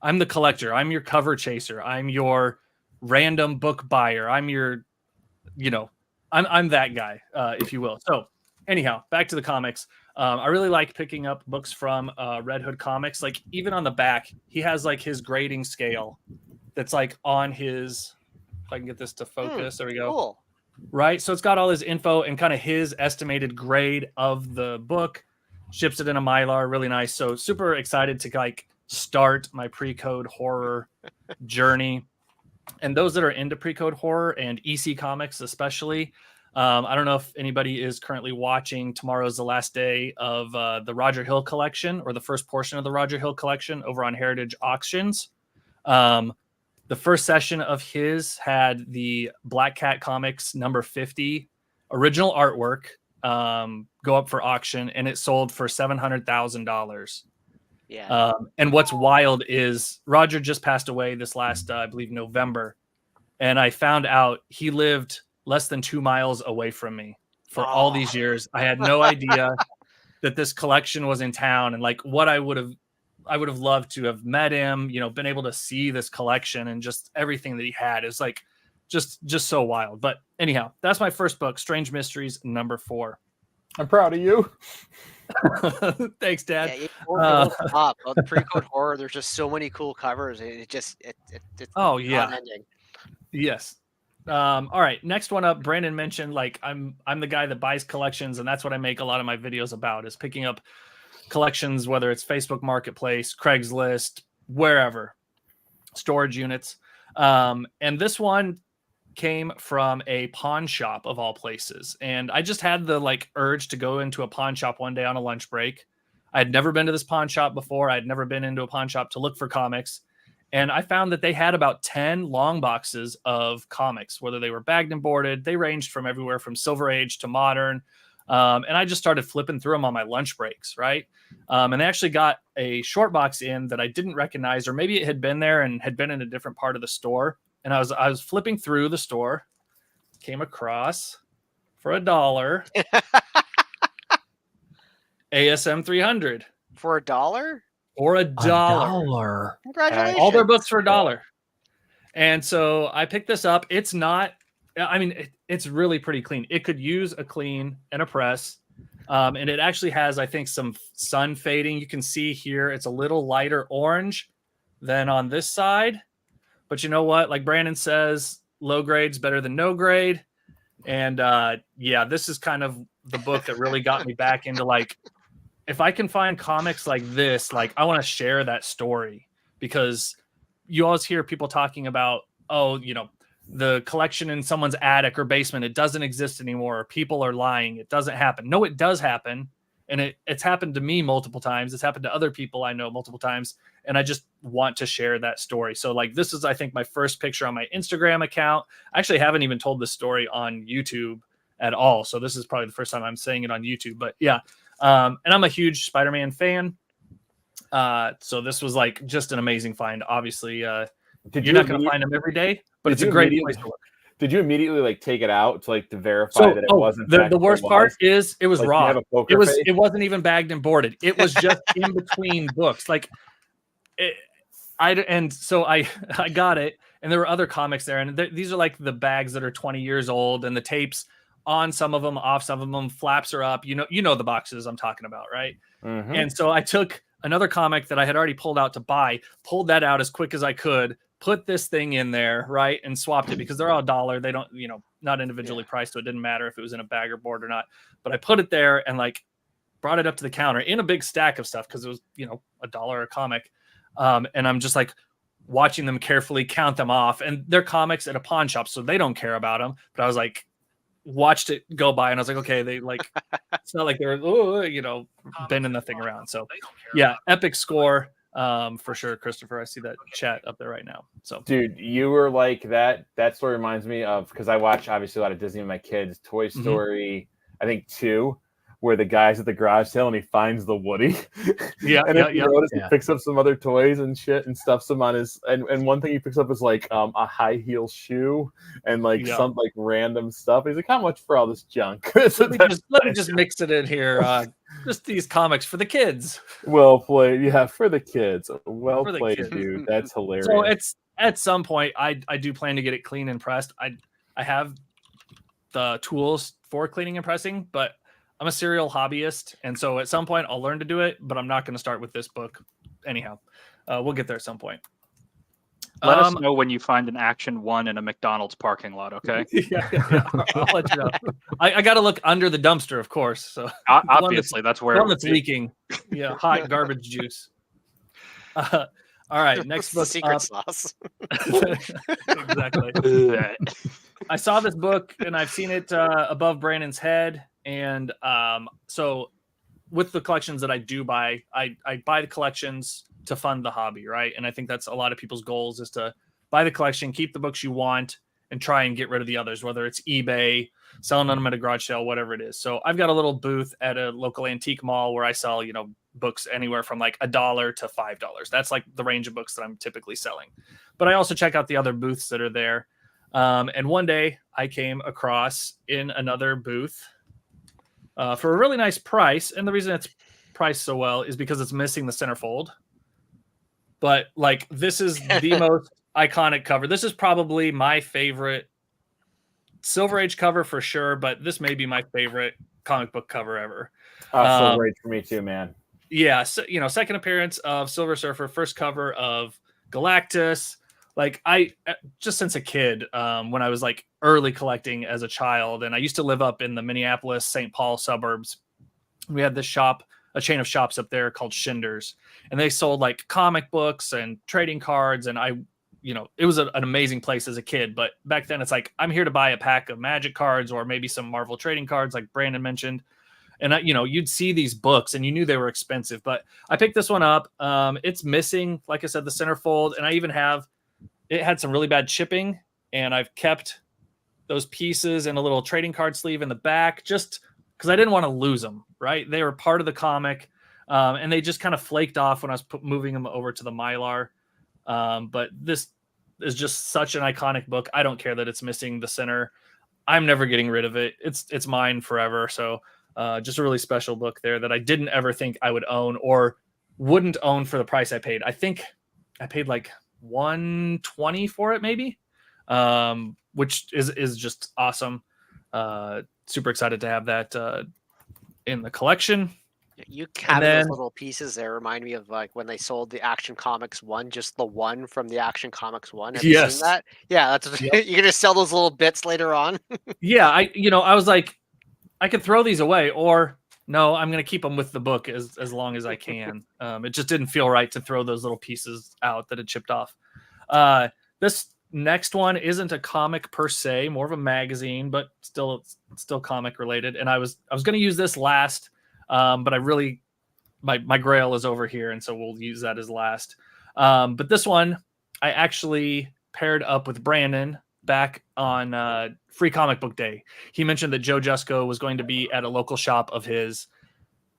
I'm the collector. I'm your cover chaser. I'm your random book buyer. I'm your, I'm that guy, if you will. So anyhow, back to the comics. I really like picking up books from Red Hood Comics. Like even on the back, he has like his grading scale that's like on his, if I can get this to focus, there we go. Cool. Right. So it's got all his info and kind of his estimated grade of the book, ships it in a Mylar. Really nice. So super excited to like start my pre-code horror journey. And those that are into pre-code horror and EC comics, especially, I don't know if anybody is currently watching. Tomorrow's the last day of the Roger Hill collection, or the first portion of the Roger Hill collection over on Heritage Auctions. The first session of his had the Black Cat Comics number 50 original artwork go up for auction, and it sold for $700,000. Yeah. And what's wild is Roger just passed away this last, I believe, November. And I found out he lived less than 2 miles away from me for all these years. I had no idea that this collection was in town, and like what I would have loved to have met him, been able to see this collection and just everything that he had is like just so wild. But anyhow, that's my first book, Strange Mysteries #4. I'm proud of you. Thanks, Dad. Yeah, the pre-code horror, there's just so many cool covers. It's oh yeah. unending. Yes. All right. Next one up. Brandon mentioned like I'm the guy that buys collections, and that's what I make a lot of my videos about, is picking up collections, whether it's Facebook Marketplace, Craigslist, wherever, storage units. And this one came from a pawn shop of all places. And I just had the like urge to go into a pawn shop one day on a lunch break. I had never been to this pawn shop before. I had never been into a pawn shop to look for comics. And I found that they had about 10 long boxes of comics, whether they were bagged and boarded. They ranged from everywhere from Silver Age to modern. And I just started flipping through them on my lunch breaks, right? And they actually got a short box in that I didn't recognize, or maybe it had been there and had been in a different part of the store. And I was flipping through the store, came across for $1. ASM 300 For $1? or $1. $1. Congratulations. All their books for $1. And so I picked this up. It's not, I mean, it's really pretty clean. It could use a clean and a press. And it actually has, I think, some sun fading. You can see here, it's a little lighter orange than on this side. But you know what? Like Brandon says, low grade's better than no grade. And yeah, this is kind of the book that really got me back into like, if I can find comics like this, like I want to share that story, because you always hear people talking about, oh, you know, the collection in someone's attic or basement, it doesn't exist anymore. Or people are lying. It doesn't happen. No, it does happen. And it's happened to me multiple times. It's happened to other people I know multiple times. And I just want to share that story. So like, this is, I think, my first picture on my Instagram account. I actually haven't even told this story on YouTube at all. So this is probably the first time I'm saying it on YouTube, but yeah. And I'm a huge Spider-Man fan. So this was like just an amazing find. Obviously, you're not going to find them every day, but it's a great place to look. Did you immediately like take it out to verify that it wasn't? The worst part is it was like, raw. It It wasn't even bagged and boarded. It was just in between books. Like I got it, and there were other comics there, and these are like the bags that are 20 years old, and the tapes on some of them, off some of them, flaps are up. You know the boxes I'm talking about, right? Mm-hmm. And so I took another comic that I had already pulled out to buy, pulled that out as quick as I could, put this thing in there, right, and swapped it because they're all $1. They don't, not individually priced, so it didn't matter if it was in a bag or board or not. But I put it there and like brought it up to the counter in a big stack of stuff because it was, $1 a comic. And I'm just like watching them carefully count them off, and they're comics at a pawn shop, so they don't care about them. But I was like, watched it go by, and I was like, okay, they like, it's not like they're, bending the thing around. So yeah, epic score. For sure, Christopher. I see that chat up there right now. So, dude, you were like that. That story reminds me of, because I watch obviously a lot of Disney with my kids. Toy Story, I think 2, where the guy's at the garage sale and he finds the Woody. Yeah, and if you notice, he picks up some other toys and shit and stuffs them on his. And one thing he picks up is like a high heel shoe and like some like random stuff. He's like, "How much for all this junk?" Let me just mix it in here. Just these comics for the kids. Well played. Yeah, for the kids. Well played, dude. That's hilarious. So it's at some point I do plan to get it clean and pressed. I have the tools for cleaning and pressing, but I'm a serial hobbyist, and so at some point I'll learn to do it, but I'm not going to start with this book. Anyhow, we'll get there at some point. Let us know when you find an Action 1 in a McDonald's parking lot, okay? Yeah. I'll let you know. I got to look under the dumpster, of course. So obviously, that's where one that's leaking. Yeah, hot garbage juice. All right, next book. Secret sauce. Exactly. I saw this book, and I've seen it above Brandon's head. And so with the collections that I do buy, I buy the collections to fund the hobby, right? And I think that's a lot of people's goals, is to buy the collection, keep the books you want, and try and get rid of the others, whether it's eBay, selling them at a garage sale, whatever it is. So I've got a little booth at a local antique mall where I sell, books anywhere from like $1 to $5. That's like the range of books that I'm typically selling. But I also check out the other booths that are there. And one day I came across in another booth for a really nice price. And the reason it's priced so well is because it's missing the centerfold. But like, this is the most iconic cover. This is probably my favorite Silver Age cover for sure, but this may be my favorite comic book cover ever. Silver Age for me too, man. Yeah, so, second appearance of Silver Surfer, first cover of Galactus. Like, I just since a kid, when I was like early collecting as a child, and I used to live up in the Minneapolis, St. Paul suburbs. We had this shop, a chain of shops up there called Schinders, and they sold like comic books and trading cards. And it was an amazing place as a kid. But back then it's like, I'm here to buy a pack of Magic cards or maybe some Marvel trading cards, like Brandon mentioned. And you'd see these books and you knew they were expensive, but I picked this one up. It's missing, like I said, the centerfold, and I even it had some really bad chipping, and I've kept those pieces in a little trading card sleeve in the back, just because I didn't want to lose them, right? They were part of the comic, and they just kind of flaked off when I was moving them over to the Mylar. But this is just such an iconic book. I don't care that it's missing the center. I'm never getting rid of it. It's mine forever. So Just a really special book there that I didn't ever think I would own or wouldn't own for the price I paid. I think I paid like $120 for it, maybe, which is just awesome. Super excited to have that in the collection. You having those little pieces there remind me of like when they sold the Action Comics 1, just the one from the Action Comics 1. Have you seen that? Yeah, that's Yep. You're gonna sell those little bits later on. Yeah, I was like, I could throw these away, or no, I'm gonna keep them with the book as long as I can. It just didn't feel right to throw those little pieces out that had chipped off. This next one isn't a comic per se, more of a magazine, but still comic related. And I was gonna use this last. But I really, my grail is over here, and so we'll use that as last. But this one, I actually paired up with Brandon back on Free Comic Book Day. He mentioned that Joe Jusko was going to be at a local shop of his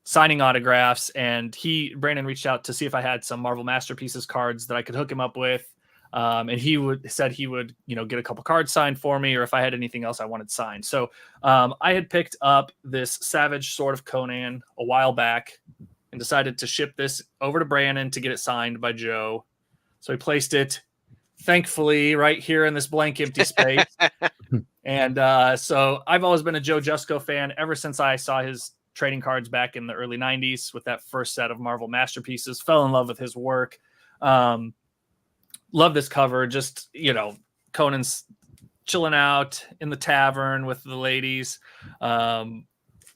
signing autographs, and Brandon reached out to see if I had some Marvel Masterpieces cards that I could hook him up with. And he said he would, get a couple cards signed for me, or if I had anything else I wanted signed. So I had picked up this Savage Sword of Conan a while back and decided to ship this over to Brandon to get it signed by Joe. So he placed it, thankfully, right here in this blank empty space. And so I've always been a Joe Jusko fan ever since I saw his trading cards back in the early 90s with that first set of Marvel Masterpieces. Fell in love with his work. Love this cover. Just, Conan's chilling out in the tavern with the ladies. And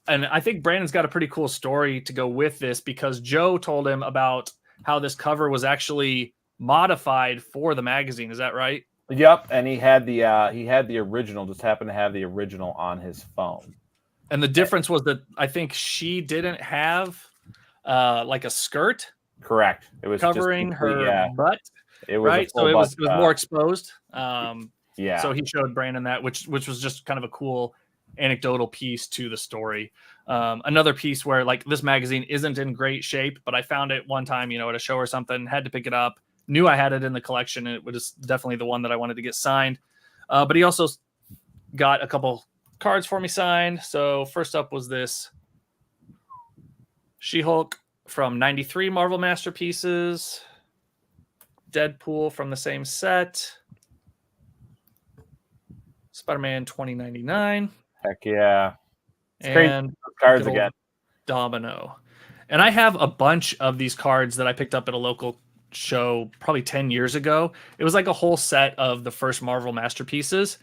I think Brandon's got a pretty cool story to go with this, because Joe told him about how this cover was actually modified for the magazine. Is that right? Yep. And he had the original, just happened to have the original on his phone. And the difference was that I think she didn't have like a skirt. Correct. It was covering her butt. It was right, so it was more exposed. Yeah. So he showed Brandon that, which was just kind of a cool anecdotal piece to the story. Another piece where like this magazine isn't in great shape, but I found it one time, at a show or something, had to pick it up, knew I had it in the collection, and it was definitely the one that I wanted to get signed. But he also got a couple cards for me signed. So first up was this She-Hulk from 93 Marvel Masterpieces. Deadpool from the same set. Spider-Man 2099. Heck yeah. It's and cards again. Domino. And I have a bunch of these cards that I picked up at a local show probably 10 years ago. It was like a whole set of the first Marvel Masterpieces,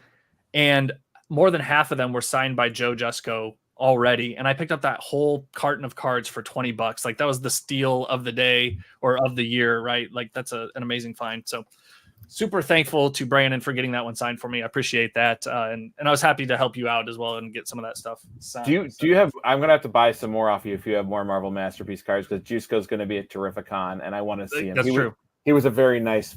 and more than half of them were signed by Joe Jusko already. And I picked up that whole carton of cards for $20. Like that was the steal of the day or of the year, right? Like that's an amazing find. So super thankful to Brandon for getting that one signed for me. I appreciate that. And I was happy to help you out as well and get some of that stuff signed. Do you have, I'm going to have to buy some more off you if you have more Marvel Masterpiece cards, because Jusko's going to be at Terrificon and I want to see him. That's true. He was a very nice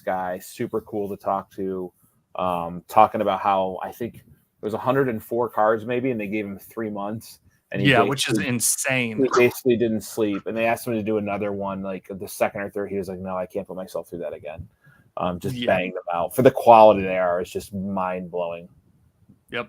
guy. Super cool to talk to. Talking about how I think it was 104 cards maybe, and they gave him 3 months. And which is insane. He basically didn't sleep, and they asked him to do another one, like the second or third. He was like, "No, I can't put myself through that again." Banged them out for the quality they are. It's just mind blowing. Yep.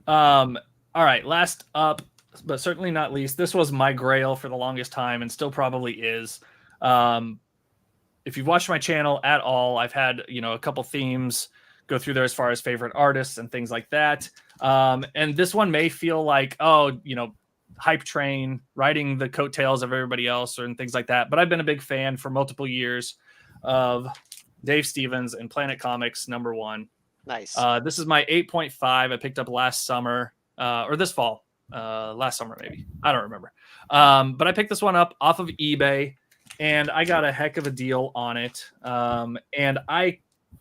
All right. Last up, but certainly not least, this was my grail for the longest time, and still probably is. If you've watched my channel at all, I've had a couple themes go through there as far as favorite artists and things like that. And this one may feel like, hype train, riding the coattails of everybody else and things like that. But I've been a big fan for multiple years of Dave Stevens and Planet Comics #1. Nice. This is my 8.5 I picked up last summer or this fall. Last summer, maybe. I don't remember. But I picked this one up off of eBay, and I got a heck of a deal on it. And I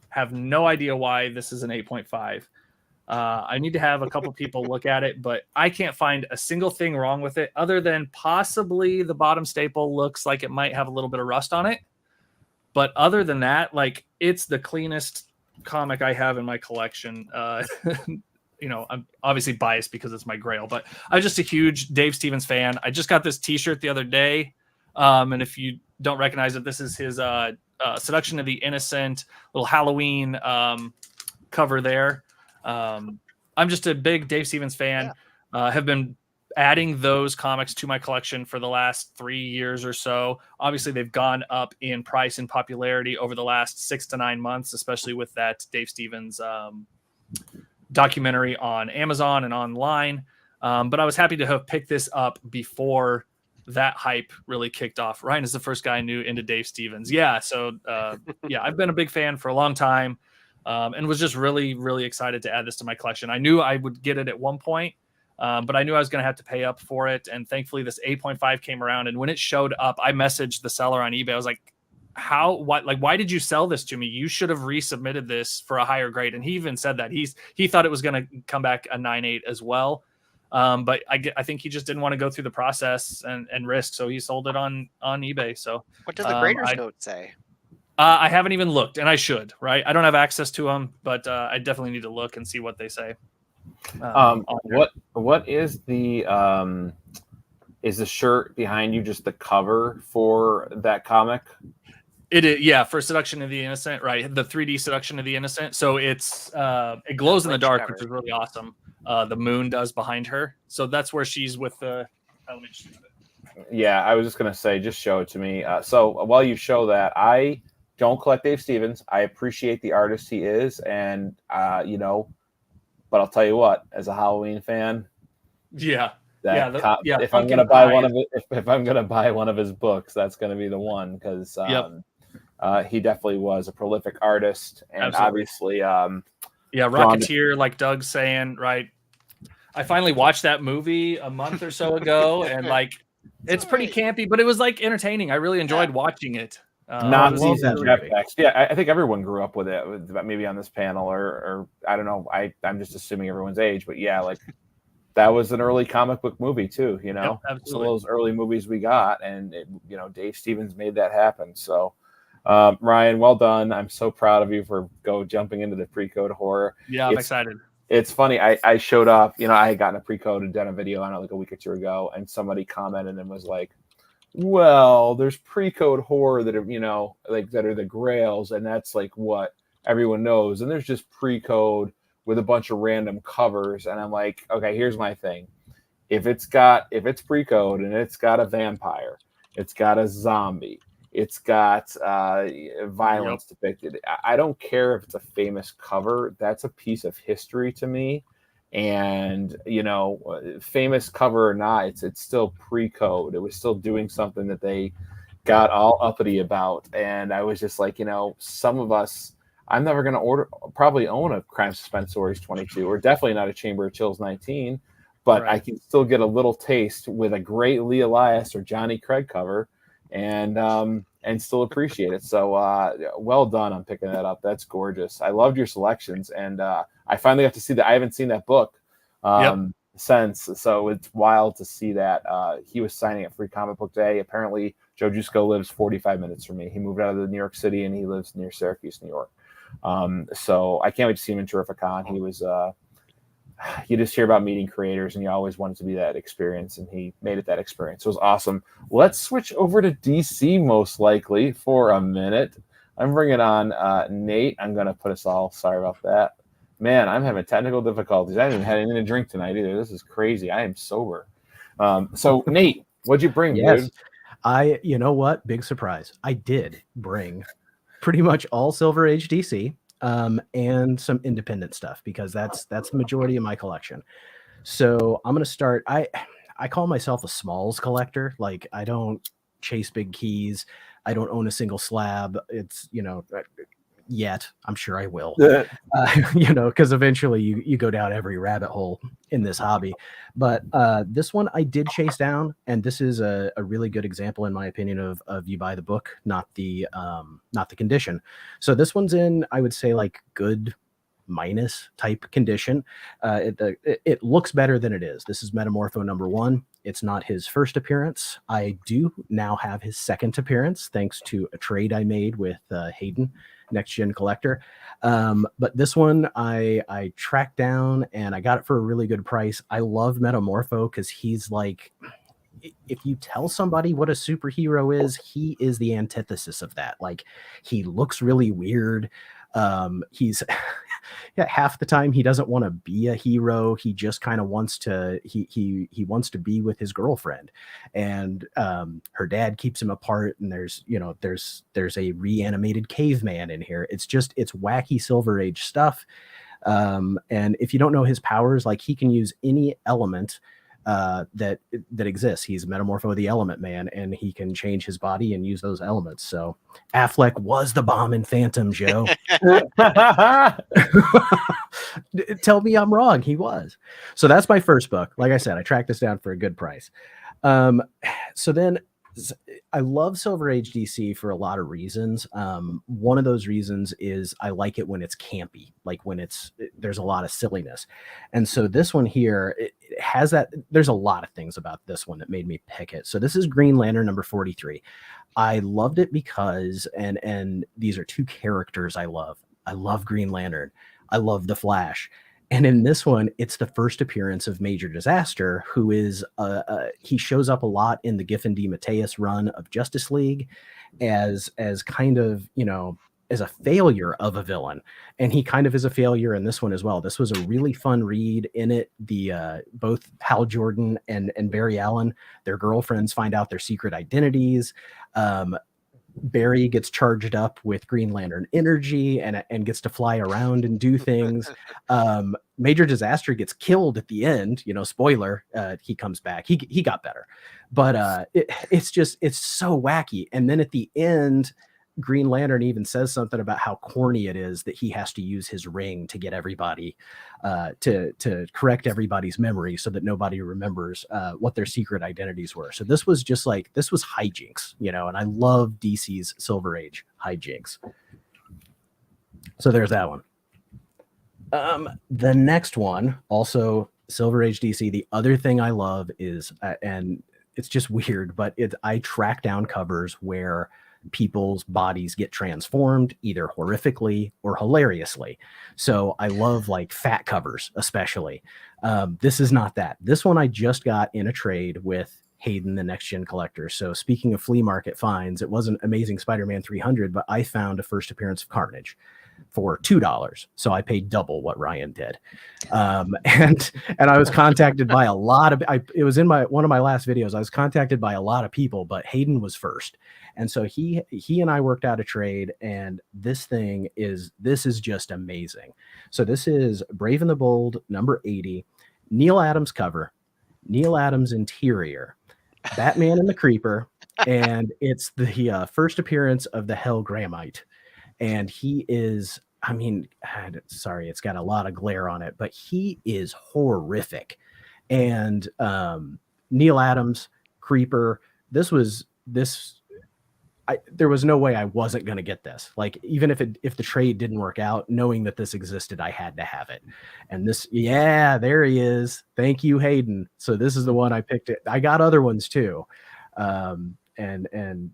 have no idea why this is an 8.5. I need to have a couple people look at it, but I can't find a single thing wrong with it other than possibly the bottom staple looks like it might have a little bit of rust on it. But other than that, like it's the cleanest comic I have in my collection. I'm obviously biased because it's my grail, but I'm just a huge Dave Stevens fan. I just got this t-shirt the other day. And if you don't recognize it, this is his Seduction of the Innocent little Halloween cover there. I'm just a big Dave Stevens fan. Have been adding those comics to my collection for the last 3 years or so. Obviously, they've gone up in price and popularity over the last 6 to 9 months, especially with that Dave Stevens documentary on Amazon and online. But I was happy to have picked this up before that hype really kicked off. Ryan is the first guy I knew into Dave Stevens. Yeah. So yeah, I've been a big fan for a long time, and was just really, really excited to add this to my collection. I knew I would get it at one point, but I knew I was going to have to pay up for it. And thankfully this 8.5 came around, and when it showed up, I messaged the seller on eBay. I was like, why did you sell this to me? You should have resubmitted this for a higher grade. And he even said that he thought it was going to come back a 9.8 as well. But I think he just didn't want to go through the process and risk, so he sold it on eBay. So What does the grader's note say? I haven't even looked, and I should. Right, I don't have access to them, but I definitely need to look and see what they say. What is the shirt behind you? Just the cover for that comic? It is, yeah, for Seduction of the Innocent, right? The 3D Seduction of the Innocent. So it glows in the dark, which is really awesome. The moon does behind her, so that's where she's with the. Let me just Yeah, I was just gonna say, just show it to me. So while you show that, I don't collect Dave Stevens. I appreciate the artist he is, and but I'll tell you what, as a Halloween fan, if I'm gonna buy one of his books, that's gonna be the one, because he definitely was a prolific artist, and obviously, Rocketeer, like Doug's saying, right? I finally watched that movie a month or so ago, and it's pretty campy, but it was entertaining. I really enjoyed watching it. Nazis and jetpacks. Yeah, I think everyone grew up with it. Maybe on this panel, or I don't know. I'm just assuming everyone's age, but yeah, that was an early comic book movie too. Absolutely. Some of those early movies we got, and Dave Stevens made that happen. So, Ryan, well done. I'm so proud of you for jumping into the pre-code horror. Yeah, I'm excited. It's funny. I showed up. I had gotten a pre-code and done a video on it a week or two ago, and somebody commented and was like, well, there's pre-code horror that are, that are the grails, and that's what everyone knows. And there's just pre-code with a bunch of random covers. And I'm like, okay, here's my thing. If it's pre-code and it's got a vampire, it's got a zombie, it's got violence depicted, I don't care if it's a famous cover. That's a piece of history to me. And famous cover or not, it's still pre-code. It was still doing something that they got all uppity about. And I was just like, some of us, I'm never going to probably own a Crime Suspense Stories 22, or definitely not a Chamber of Chills 19, but I can still get a little taste with a great Lee Elias or Johnny Craig cover, and still appreciate it. So well done on picking that up. That's gorgeous. I loved your selections, and I finally got to see that. I haven't seen that book since, so it's wild to see that. He was signing at Free Comic Book Day. Apparently, Joe Jusko lives 45 minutes from me. He moved out of New York City, and he lives near Syracuse, New York. So I can't wait to see him in Terrificon. He was you just hear about meeting creators, and you always want it to be that experience, and he made it that experience. It was awesome. Let's switch over to DC most likely for a minute. I'm bringing on Nate. I'm going to put us all, sorry about that. Man, I'm having technical difficulties. I haven't even had anything to drink tonight either. This is crazy. I am sober. So Nate, what'd you bring, dude? You know what? Big surprise. I did bring pretty much all Silver Age DC, and some independent stuff, because that's the majority of my collection. So I'm going to start. I call myself a smalls collector. I don't chase big keys. I don't own a single slab. It's, yet. I'm sure I will, because eventually you go down every rabbit hole in this hobby. But this one I did chase down, and this is a really good example, in my opinion, of you buy the book, not the condition. So this one's in, I would say, good minus type condition. It looks better than it is. This is Metamorpho #1. It's not his first appearance. I do now have his second appearance, thanks to a trade I made with Hagen, Next Gen Collector. But this one I tracked down, and I got it for a really good price. I love Metamorpho because he's if you tell somebody what a superhero is, he is the antithesis of that. He looks really weird. He's yeah, half the time he doesn't want to be a hero. He just kind of wants to he wants to be with his girlfriend, and her dad keeps him apart. And there's a reanimated caveman in here. It's wacky Silver Age stuff. And if you don't know his powers, like he can use any element that exists. He's Metamorpho the Element Man, and he can change his body and use those elements. So Affleck was the bomb in Phantom, Joe. Tell me I'm wrong. He was. So that's my first book. Like I said, I tracked this down for a good price. So then I love Silver Age DC for a lot of reasons. One of those reasons is I like it when it's campy, like when there's a lot of silliness. And so this one here, it has that. There's a lot of things about this one that made me pick it. So this is Green Lantern number 43. I loved it because, and these are two characters I love. I love Green Lantern. I love the Flash. And in this one, it's the first appearance of Major Disaster, who is he shows up a lot in the Giffen DeMatteis run of Justice League as kind of, as a failure of a villain. And he kind of is a failure in this one as well. This was a really fun read. In it, the both Hal Jordan and Barry Allen, their girlfriends, find out their secret identities. Barry gets charged up with Green Lantern energy and gets to fly around and do things. Major Disaster gets killed at the end. Spoiler, he comes back. He got better. But it's so wacky. And then at the end, Green Lantern even says something about how corny it is that he has to use his ring to get everybody to correct everybody's memory so that nobody remembers what their secret identities were. So this was hijinks, and I love DC's Silver Age hijinks. So there's that one. The next one, also Silver Age DC. The other thing I love is, and it's just weird, but I track down covers where people's bodies get transformed either horrifically or hilariously. So I love like fat covers, especially. This is not that. This one I just got in a trade with Hagen, the Next Gen Collector. So speaking of flea market finds, it wasn't Amazing Spider-Man 300, but I found a first appearance of Carnage for $2. So I paid double what Ryan did. And I was contacted by a lot of, it was in one of my last videos. I was contacted by a lot of people, but Hagen was first. And so he and I worked out a trade, and this is just amazing. So this is Brave and the Bold, number 80, Neil Adams cover, Neil Adams interior, Batman and the Creeper, and it's the first appearance of the Hell Grammite. And he is, sorry, it's got a lot of glare on it, but he is horrific. And Neil Adams, Creeper, there was no way I wasn't going to get this. Like, even if the trade didn't work out, knowing that this existed, I had to have it. And there he is. Thank you, Hagen. So this is the one I picked. I got other ones too. And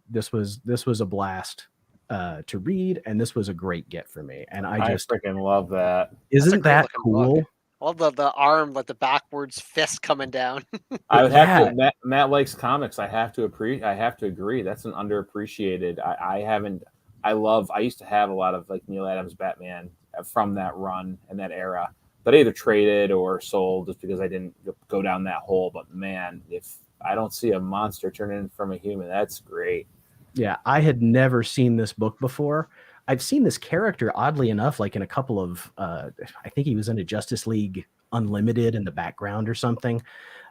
this was a blast to read, and this was a great get for me. And I just freaking love that. Isn't that cool? Book. All the arm, like the backwards fist coming down. I would have to. Matt likes comics. I have to agree. That's an underappreciated. I used to have a lot of like Neil Adams Batman from that run and that era, but I either traded or sold just because I didn't go down that hole. But man, if I don't see a monster turning from a human, that's great. Yeah, I had never seen this book before. I've seen this character, oddly enough, like in a couple of, I think he was in a Justice League Unlimited in the background or something.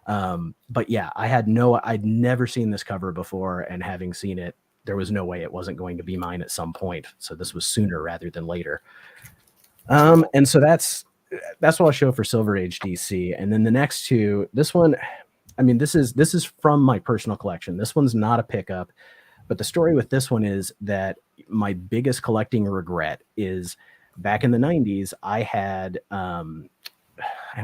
But yeah, I'd never seen this cover before, and having seen it, there was no way it wasn't going to be mine at some point. So this was sooner rather than later. And so that's what I'll show for Silver Age DC. And then the next two, this one, this is from my personal collection. This one's not a pickup. But the story with this one is that my biggest collecting regret is back in the 90s, I had, I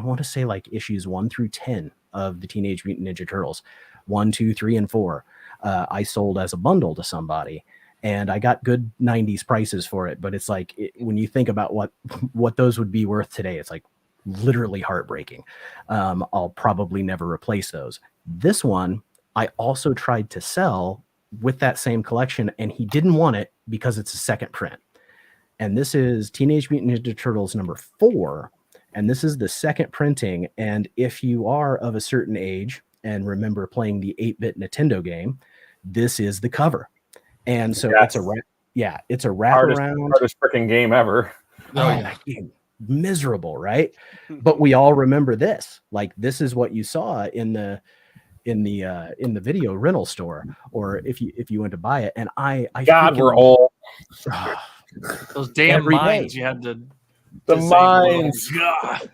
want to say like issues 1 through 10 of the Teenage Mutant Ninja Turtles, 1, 2, 3, and 4. I sold as a bundle to somebody, and I got good 90s prices for it. But it's like, when you think about what those would be worth today, it's like literally heartbreaking. I'll probably never replace those. This one, I also tried to sell with that same collection, and he didn't want it because it's a second print. and this is Teenage Mutant Ninja Turtles #4, and this is the second printing. And if you are of a certain age and remember playing the 8-bit Nintendo game, this is the cover. And so it's a it's a wraparound. Hardest freaking game ever. Oh, yeah. Miserable, right? But we all remember this. Like, this is what you saw in the video rental store, or if you went to buy it. And I God, we're old. Those damn Every mines day. you had to The say, mines. God.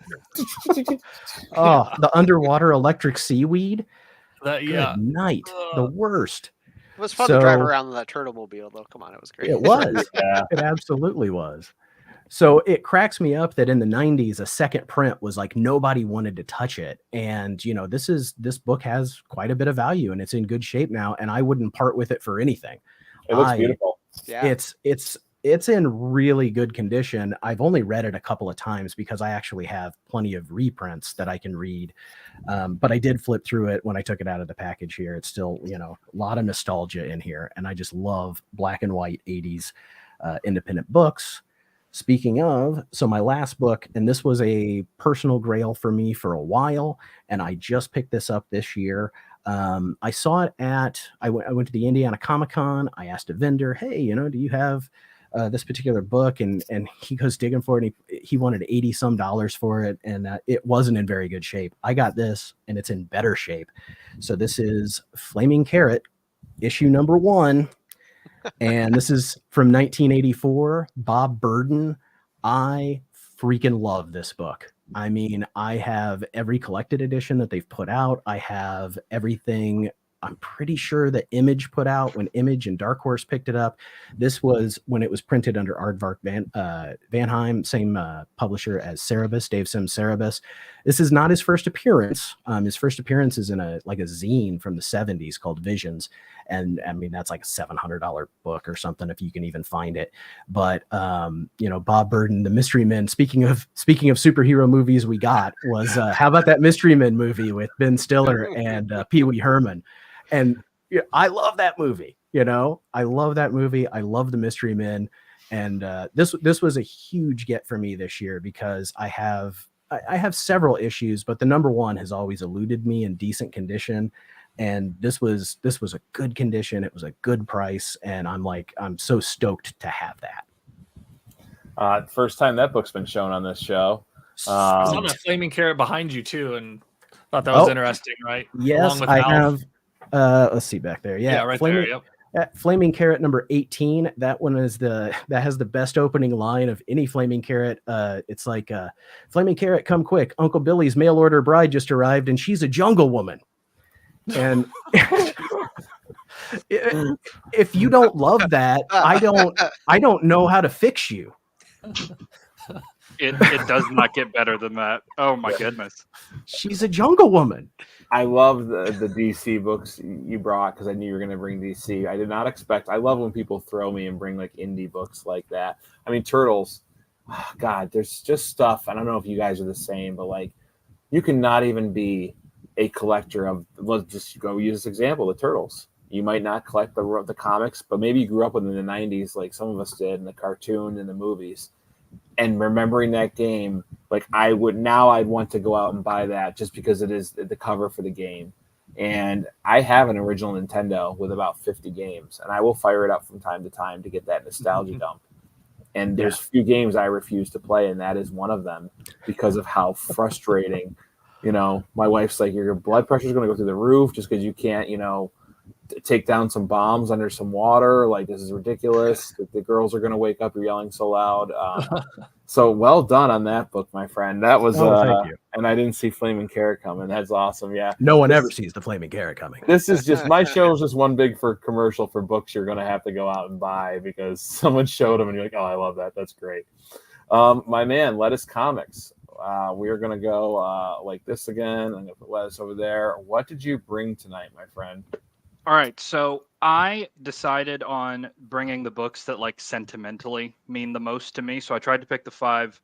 Oh, the underwater electric seaweed. That, Good night. The worst. It was fun to drive So- around in that turtle mobile, though. Come on, it was great. It was. Yeah. It absolutely was. So it cracks me up that in the 90s, a second print was like nobody wanted to touch it. And, you know, this book has quite a bit of value and it's in good shape now. And I wouldn't part with it for anything. It looks beautiful. Yeah. It's in really good condition. I've only read it a couple of times because I actually have plenty of reprints that I can read. But I did flip through it when I took it out of the package here. It's still, you know, a lot of nostalgia in here. And I just love black and white 80s independent books. Speaking of, so my last book, and this was a personal grail for me for a while, and I just picked this up this year. I saw it I went to the Indiana Comic-Con. I asked a vendor, hey, you know, do you have this particular book? And he goes digging for it, and he wanted $80 some for it, and it wasn't in very good shape. I got this, and it's in better shape. So this is Flaming Carrot, issue #1. And this is from 1984, Bob Burden. I freaking love this book. I mean, I have every collected edition that they've put out. I have everything. I'm pretty sure that Image put out when Image and Dark Horse picked it up. This was when it was printed under Aardvark Vanheim, same publisher as Cerebus, Dave Sims Cerebus. This is not his first appearance. His first appearance is in a zine from the 70s called Visions. And I mean, that's like a $700 book or something, if you can even find it. But, you know, Bob Burden, the Mystery Men, speaking of superhero movies we got, was how about that Mystery Men movie with Ben Stiller and Pee Wee Herman? And I love that movie. You know, I love that movie. I love the Mystery Men. And this was a huge get for me this year because I have several issues, but the #1 has always eluded me in decent condition. And this was a good condition. It was a good price. And I'm so stoked to have that. First time that book's been shown on this show. I saw that Flaming Carrot behind you too, and thought that was interesting, right? Yes, I have. Let's see back there. Yeah, right there. Yep. Flaming Carrot #18. That one is that has the best opening line of any Flaming Carrot. It's like, Flaming Carrot, come quick! Uncle Billy's mail order bride just arrived, and she's a jungle woman. And if you don't love that, I don't know how to fix you. It does not get better than that. Oh my goodness. She's a jungle woman. I love the DC books you brought because I knew you were going to bring DC. I did not expect. I love when people throw me and bring like indie books like that. I mean, Turtles. Oh, God, there's just stuff. I don't know if you guys are the same, but like, you cannot even be a collector of. Let's just go use this example: the Turtles. You might not collect the comics, but maybe you grew up with them in the '90s, like some of us did, in the cartoon and the movies. And remembering that game, like I'd want to go out and buy that just because it is the cover for the game. And I have an original Nintendo with about 50 games, and I will fire it up from time to time to get that nostalgia dump. And there's few games I refuse to play, and that is one of them because of how frustrating. You know, my wife's like, your blood pressure is going to go through the roof just because you can't, you know, take down some bombs under some water. Like, this is ridiculous. The girls are going to wake up. You're yelling so loud. So well done on that book, my friend. That was, thank you. And I didn't see Flaming Carrot coming. That's awesome. Yeah. No one ever sees the Flaming Carrot coming. This is just, my show is just one big commercial for books you're going to have to go out and buy because someone showed them and you're like, oh, I love that. That's great. My man, Lettuce Comics. We are going to go like this again. I'm going to put Lettuce over there. What did you bring tonight, my friend? All right, so I decided on bringing the books that like sentimentally mean the most to me. So I tried to pick the 5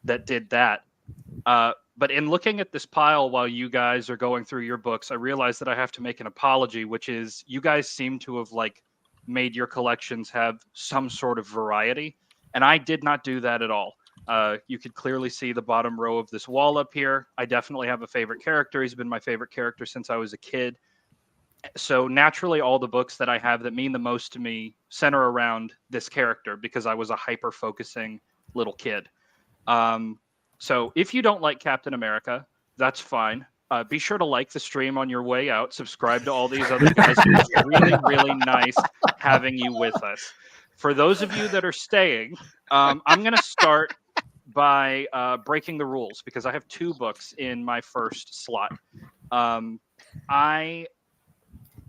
that did that. But in looking at this pile while you guys are going through your books, I realized that I have to make an apology, which is you guys seem to have like made your collections have some sort of variety. And I did not do that at all. You could clearly see the bottom row of this wall up here. I definitely have a favorite character. He's been my favorite character since I was a kid. So naturally, all the books that I have that mean the most to me center around this character because I was a hyper-focusing little kid. So if you don't like Captain America, that's fine. Be sure to like the stream on your way out. Subscribe to all these other guys. It's really, really nice having you with us. For those of you that are staying, I'm going to start by breaking the rules because I have 2 books in my first slot.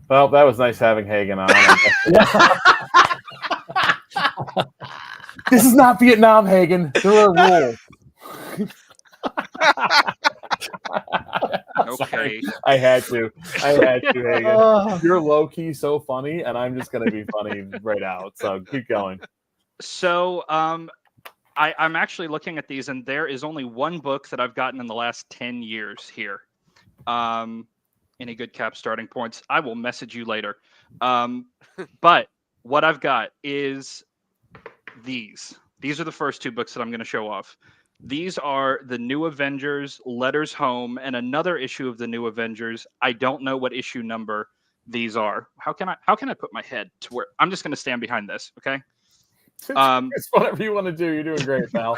Well, that was nice having Hagen on. This is not Vietnam, Hagen. There are rules. Okay. I had to, Hagen. You're low key so funny, and I'm just gonna be funny right out. So keep going. So I'm actually looking at these, and there is only one book that I've gotten in the last 10 years here. Any good cap starting points? I will message you later. But what I've got is these. These are the first 2 books that I'm going to show off. These are the New Avengers, Letters Home, and another issue of the New Avengers. I don't know what issue number these are. How can I put my head to where I'm just going to stand behind this? Okay. It's whatever you want to do. You're doing great, pal.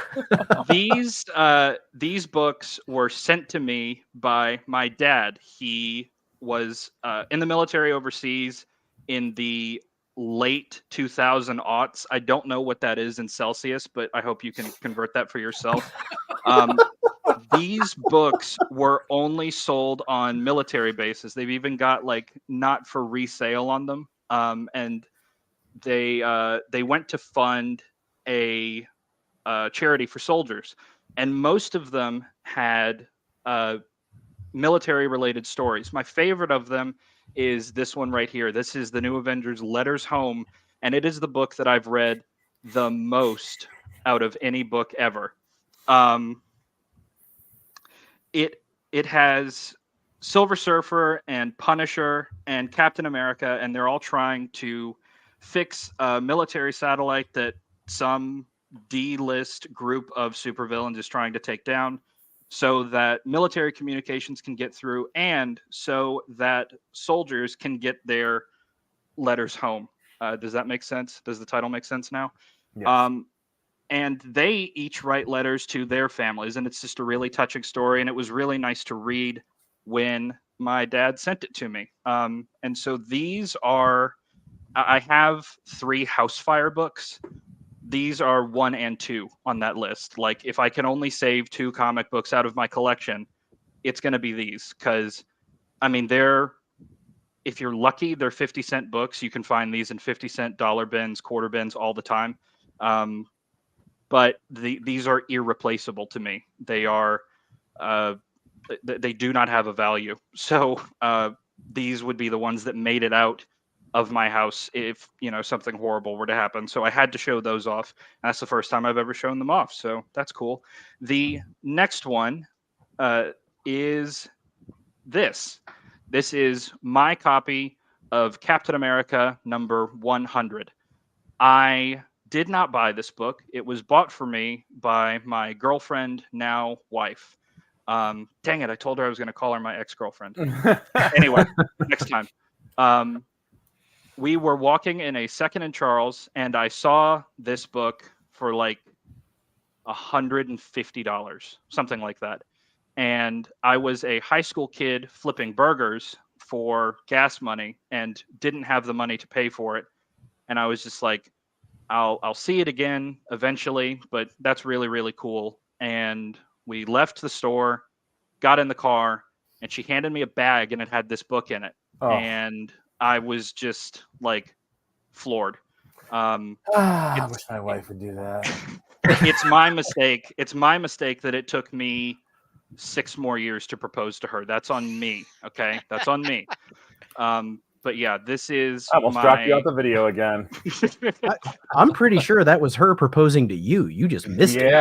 These books were sent to me by my dad. He was in the military overseas in the late 2000 aughts. I don't know what that is in Celsius, but I hope you can convert that for yourself. These books were only sold on military bases. They've even got like not for resale on them. And they went to fund a charity for soldiers, and most of them had military related stories. My favorite of them is this one right here. This is the New Avengers Letters Home, and it is the book that I've read the most out of any book ever. It has Silver Surfer and Punisher and Captain America, and they're all trying to fix a military satellite that some D-list group of supervillains is trying to take down so that military communications can get through and so that soldiers can get their letters home. Does that make sense? Does the title make sense now? Yes. And they each write letters to their families, and it's just a really touching story, and it was really nice to read when my dad sent it to me. And so these are, I have 3 Housefire books. These are 1 and 2 on that list. Like if I can only save 2 comic books out of my collection, it's going to be these. Because, I mean, if you're lucky, they're 50-cent books. You can find these in 50-cent dollar bins, quarter bins all the time. But these are irreplaceable to me. They are, they do not have a value. So these would be the ones that made it out of my house if something horrible were to happen. So I had to show those off. And that's the first time I've ever shown them off. So that's cool. The next one is this. This is my copy of Captain America number 100. I did not buy this book. It was bought for me by my girlfriend, now wife. Dang it, I told her I was going to call her my ex-girlfriend. Anyway, next time. We were walking in a Second and Charles, and I saw this book for like $150, something like that. And I was a high school kid flipping burgers for gas money and didn't have the money to pay for it. And I was just like, I'll see it again eventually, but that's really, really cool. And we left the store, got in the car, and she handed me a bag, and it had this book in it. Oh. And I was just like floored. I wish my wife would do that. It's my mistake. It's my mistake that it took me 6 more years to propose to her. That's on me. Okay, that's on me. But yeah, this is. I almost dropped you out the video again. I'm pretty sure that was her proposing to you. You just missed it.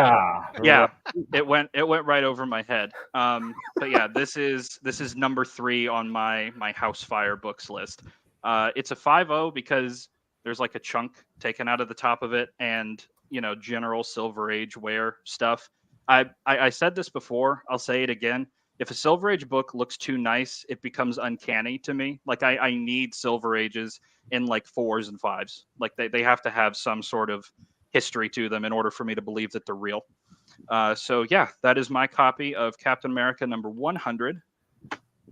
Yeah. It went right over my head. But yeah, this is number 3 on my Housefire books list. It's a 5.0 because there's like a chunk taken out of the top of it, and general Silver Age wear stuff. I said this before, I'll say it again. If a Silver Age book looks too nice, it becomes uncanny to me. Like I need Silver Ages in like 4s and 5s. Like they have to have some sort of history to them in order for me to believe that they're real. So yeah, that is my copy of Captain America number 100.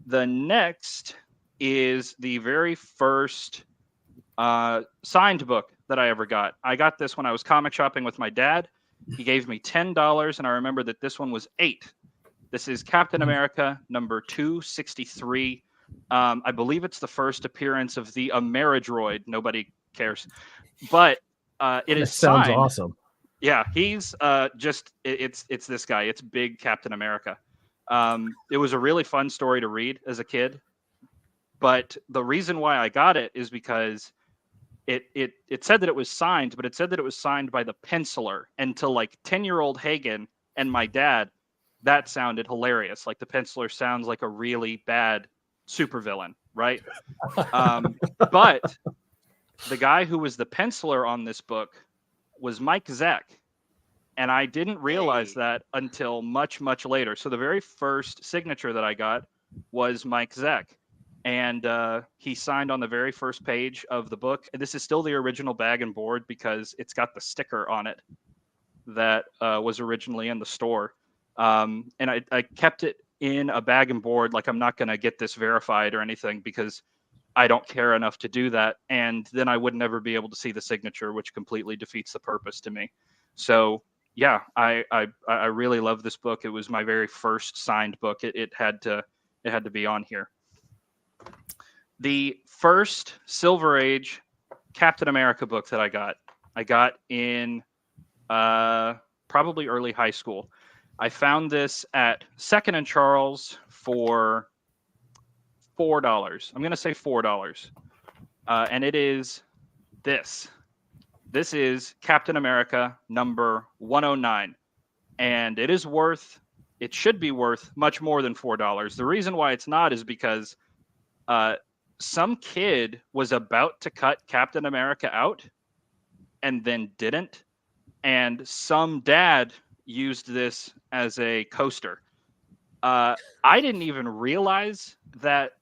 The next is the very first signed book that I ever got. I got this when I was comic shopping with my dad. He gave me $10, and I remember that this one was $8. This is Captain America number 263. I believe it's the first appearance of the Ameridroid. Nobody cares, but it is sounds signed. awesome. Yeah, he's it's this guy. It's Big Captain America. It was a really fun story to read as a kid, but the reason why I got it is because it said that it was signed, but it said that it was signed by the penciler. And to like 10-year-old Hagen and my dad, that sounded hilarious. Like the penciler sounds like a really bad supervillain, right? But the guy who was the penciler on this book was Mike Zeck. And I didn't realize that until much, much later. So the very first signature that I got was Mike Zeck. And he signed on the very first page of the book. And this is still the original bag and board because it's got the sticker on it that was originally in the store. And I kept it in a bag and board. Like I'm not going to get this verified or anything because I don't care enough to do that. And then I would never be able to see the signature, which completely defeats the purpose to me. So yeah, I really love this book. It was my very first signed book. It had to be on here. The first Silver Age Captain America book that I got in probably early high school. I found this at Second and Charles for $4. I'm going to say $4. And it is this. This is Captain America number 109. And it should be worth much more than $4. The reason why it's not is because some kid was about to cut Captain America out and then didn't. And some dad used this as a coaster. I didn't even realize that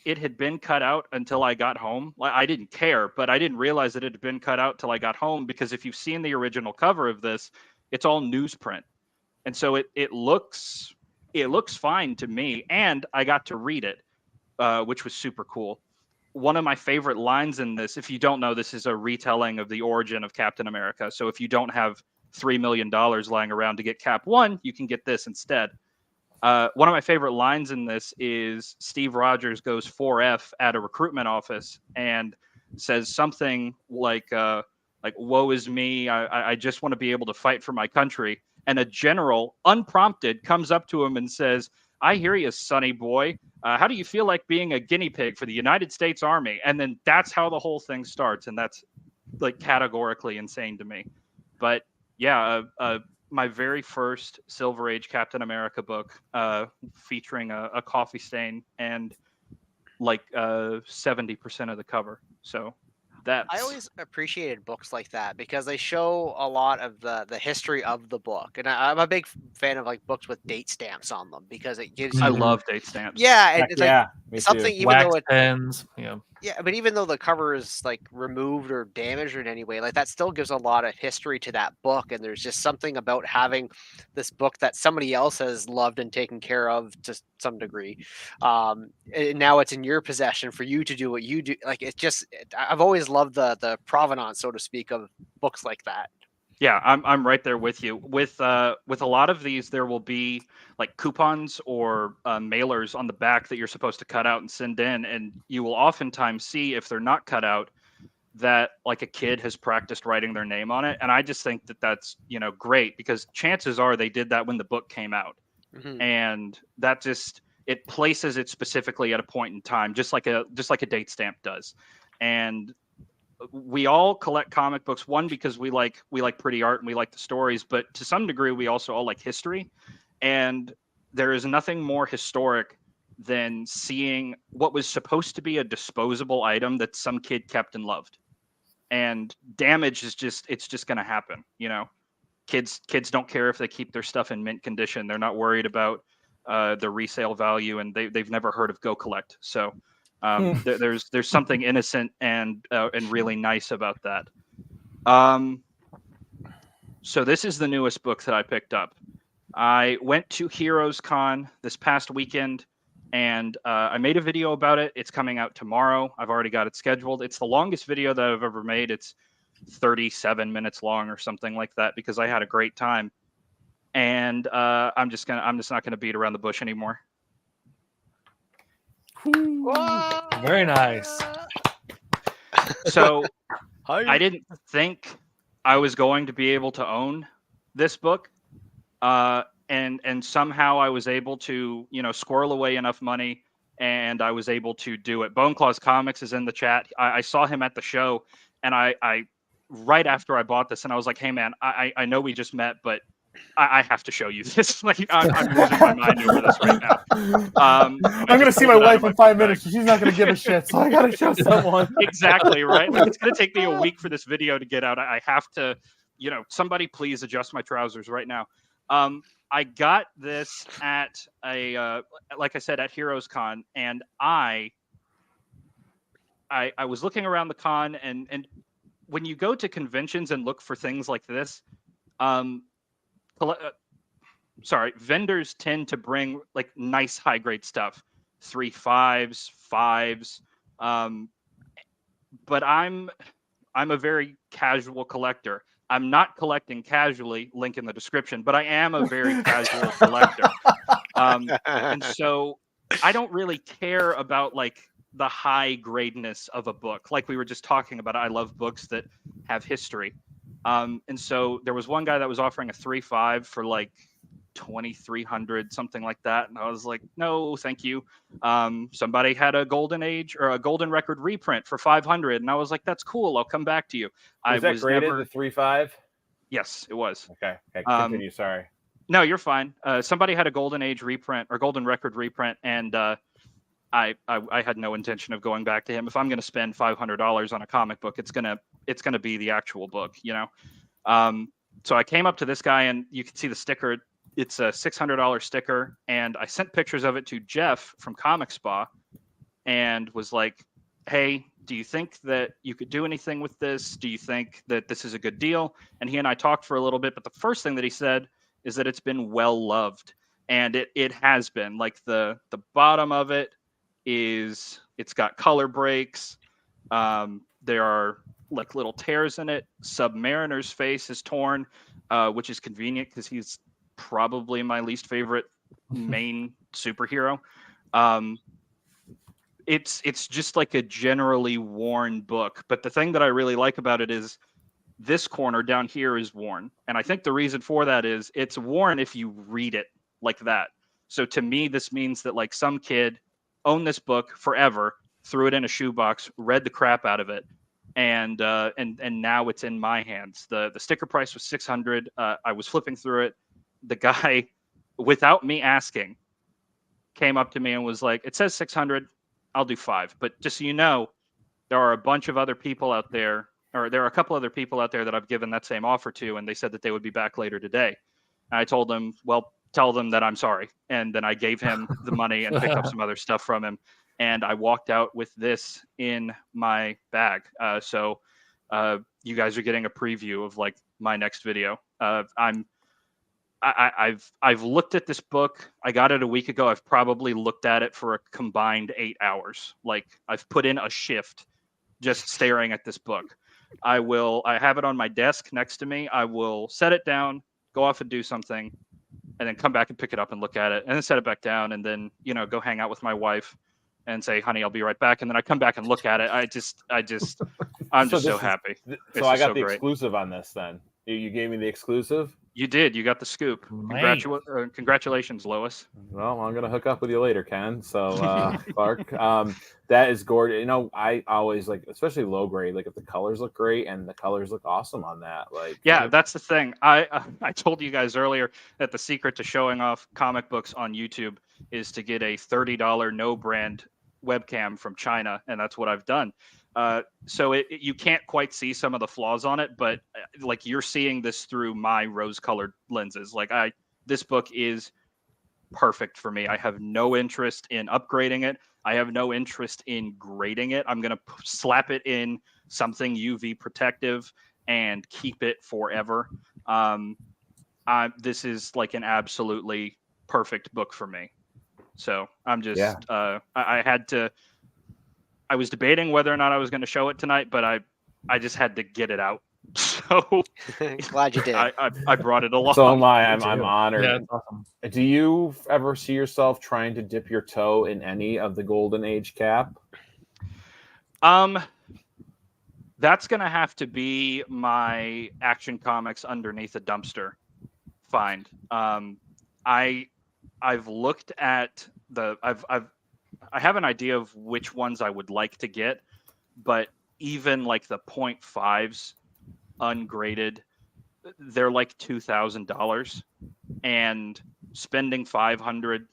it had been cut out until I got home. I didn't care, but I didn't realize that it had been cut out till I got home because if you've seen the original cover of this, it's all newsprint. And so it looks fine to me. And I got to read it, which was super cool. One of my favorite lines in this, if you don't know, this is a retelling of the origin of Captain America. So if you don't have $3 million lying around to get Cap 1, you can get this instead. One of my favorite lines in this is Steve Rogers goes 4F at a recruitment office and says something like woe is me. I just want to be able to fight for my country. And a general, unprompted, comes up to him and says, I hear you, sonny boy. How do you feel like being a guinea pig for the United States Army? And then that's how the whole thing starts. And that's like categorically insane to me. But yeah, my very first Silver Age Captain America book featuring a coffee stain and like 70% of the cover. So I always appreciated books like that because they show a lot of the history of the book, and I'm a big fan of like books with date stamps on them because it gives you. I love date stamps. Yeah, and it's like something even though it pens. Yeah, but even though the cover is like removed or damaged in any way, like that still gives a lot of history to that book. And there's just something about having this book that somebody else has loved and taken care of to some degree. And now it's in your possession for you to do what you do. Like I've always loved the provenance, so to speak, of books like that. Yeah, I'm right there with you. With a lot of these, there will be like coupons or mailers on the back that you're supposed to cut out and send in, and you will oftentimes see if they're not cut out that like a kid has practiced writing their name on it, and I just think that that's great because chances are they did that when the book came out, and that it places it specifically at a point in time, just like a date stamp does, and we all collect comic books, one, because we like pretty art and we like the stories, but to some degree we also all like history. And there is nothing more historic than seeing what was supposed to be a disposable item that some kid kept and loved. and damage is just going to happen. Kids don't care if they keep their stuff in mint condition. They're not worried about the resale value, and they've never heard of Go Collect. So there's something innocent and really nice about that. So this is the newest book that I picked up. I went to Heroes Con this past weekend, and I made a video about it. It's coming out tomorrow. I've already got it scheduled. It's the longest video that I've ever made. It's 37 minutes long or something like that, because I had a great time. And I'm just not gonna beat around the bush anymore. Very nice. So I didn't think I was going to be able to own this book. And somehow I was able to, squirrel away enough money, and I was able to do it. M.O.N.Comics is in the chat. I saw him at the show, and I right after I bought this, and I was like, hey man, I know we just met, but I have to show you this. Like I'm losing my mind over this right now. I'm gonna see my wife in 5 minutes. She's not gonna give a shit, so I gotta show someone. Exactly, right? Like, it's gonna take me a week for this video to get out. I have to, somebody please adjust my trousers right now. I got this at like I said, at Heroes Con, and I was looking around the con, and when you go to conventions and look for things like this, vendors tend to bring like nice high grade stuff, 3.5s, 5s, but I'm a very casual collector. I'm not collecting casually, link in the description, but I am a very casual collector. And so I don't really care about like the high gradeness of a book. Like we were just talking about, I love books that have history. And so there was one guy that was offering a 3.5 for like 2,300, something like that. And I was like, no, thank you. Somebody had a golden age or a golden record reprint for 500. And I was like, that's cool. I'll come back to you. Was that graded the 3.5? Yes, it was. Okay. Continue. Sorry. No, you're fine. Somebody had a golden age reprint or golden record reprint. And I had no intention of going back to him. If I'm going to spend $500 on a comic book, it's gonna be the actual book, So I came up to this guy, and you can see the sticker. It's a $600 sticker, and I sent pictures of it to Jeff from Comic Spa, and was like, "Hey, do you think that you could do anything with this? Do you think that this is a good deal?" And he and I talked for a little bit, but the first thing that he said is that it's been well loved, and it has been. Like the bottom of it is, it's got color breaks. There are like little tears in it. Submariner's face is torn, which is convenient because he's probably my least favorite main superhero. It's just like a generally worn book. But the thing that I really like about it is this corner down here is worn. And I think the reason for that is it's worn if you read it like that. So to me, this means that like some kid owned this book forever, threw it in a shoebox, read the crap out of it, and now it's in my hands. The sticker price was $600. I was flipping through it. The guy, without me asking, came up to me and was like, "It says 600. I'll do 5." But just so you know, there are a bunch of other people out there, or there are a couple other people out there that I've given that same offer to, and they said that they would be back later today. And I told them, well, tell them that I'm sorry. And then I gave him the money and picked up some other stuff from him. And I walked out with this in my bag. So you guys are getting a preview of like my next video. I've looked at this book. I got it a week ago. I've probably looked at it for a combined 8 hours. Like I've put in a shift just staring at this book. I have it on my desk next to me. I will set it down, go off and do something, and then come back and pick it up and look at it, and then set it back down, and then go hang out with my wife and say, "Honey, I'll be right back." And then I come back and look at it. I'm just so happy. So I got the exclusive on this then. You gave me the exclusive? You did. You got the scoop. Congratulations, Lois. Well, I'm going to hook up with you later, Ken. So, Clark, that is gorgeous. I always like, especially low grade, like if the colors look great and the colors look awesome on that. Like, yeah, that's the thing. I told you guys earlier that the secret to showing off comic books on YouTube is to get a $30 no brand webcam from China. And that's what I've done. So you can't quite see some of the flaws on it, but like you're seeing this through my rose-colored lenses. Like this book is perfect for me. I have no interest in upgrading it. I have no interest in grading it. I'm going to slap it in something UV protective and keep it forever. This is like an absolutely perfect book for me. So I'm just, I was debating whether or not I was going to show it tonight, but I just had to get it out. So glad you did. I brought it along. So am I. I'm honored. Yeah, it's awesome. Do you ever see yourself trying to dip your toe in any of the Golden Age cap? That's gonna have to be my Action Comics underneath a dumpster find. I've looked at I have an idea of which ones I would like to get, but even like the 0.5s ungraded, they're like $2,000, and spending $500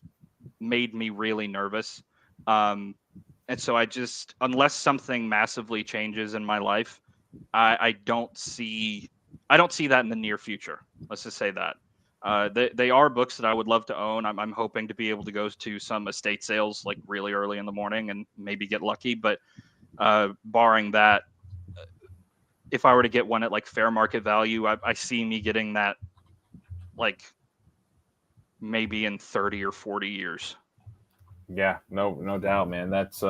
made me really nervous. And so I just, unless something massively changes in my life, I don't see that in the near future. Let's just say that. They are books that I would love to own. I'm hoping to be able to go to some estate sales like really early in the morning and maybe get lucky. But barring that, if I were to get one at like fair market value, I see me getting that like maybe in 30 or 40 years. Yeah, no doubt, man. That's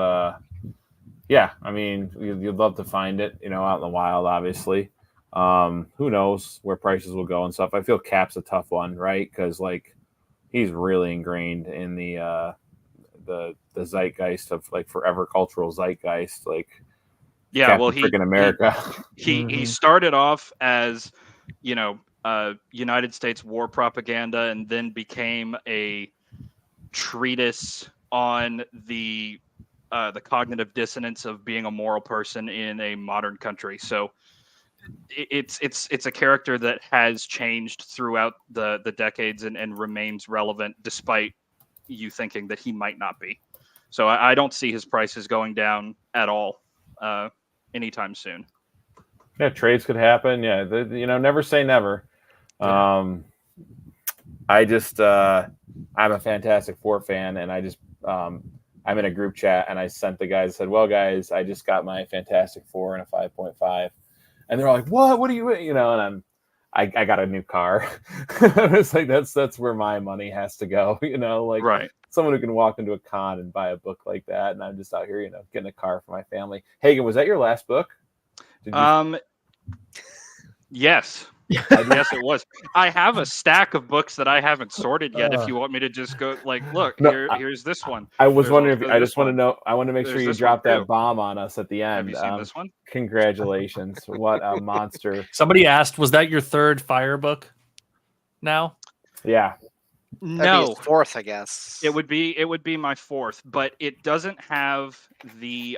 yeah. I mean, you'd love to find it, out in the wild, obviously. Who knows where prices will go and stuff. I feel Cap's a tough one, right? Because like he's really ingrained in the zeitgeist of like forever cultural zeitgeist, like. Yeah, Captain well, freaking America. He started off as, United States war propaganda, and then became a treatise on the cognitive dissonance of being a moral person in a modern country. So it's a character that has changed throughout the decades and remains relevant despite you thinking that he might not be. So I don't see his prices going down at all anytime soon. Yeah, trades could happen. Yeah, never say never. I just I'm a Fantastic Four fan, and I just I'm in a group chat, and I sent the guys, said, "Well, guys, I just got my Fantastic Four in a 5.5," and they're all like, "What? What are you?" And I got a new car. It's like that's where my money has to go. Like right. Someone who can walk into a con and buy a book like that, and I'm just out here, getting a car for my family. Hagen, was that your last book? Yes. Yes, it was. I have a stack of books that I haven't sorted yet. If you want me to just go, like, look, here's this one. I was wondering if I just want to know. I want to make sure you drop that bomb on us at the end. Have you seen this one? Congratulations! What a monster! Somebody asked, was that your third Fire book? Now? Yeah. No, fourth, I guess. It would be my fourth, but it doesn't have the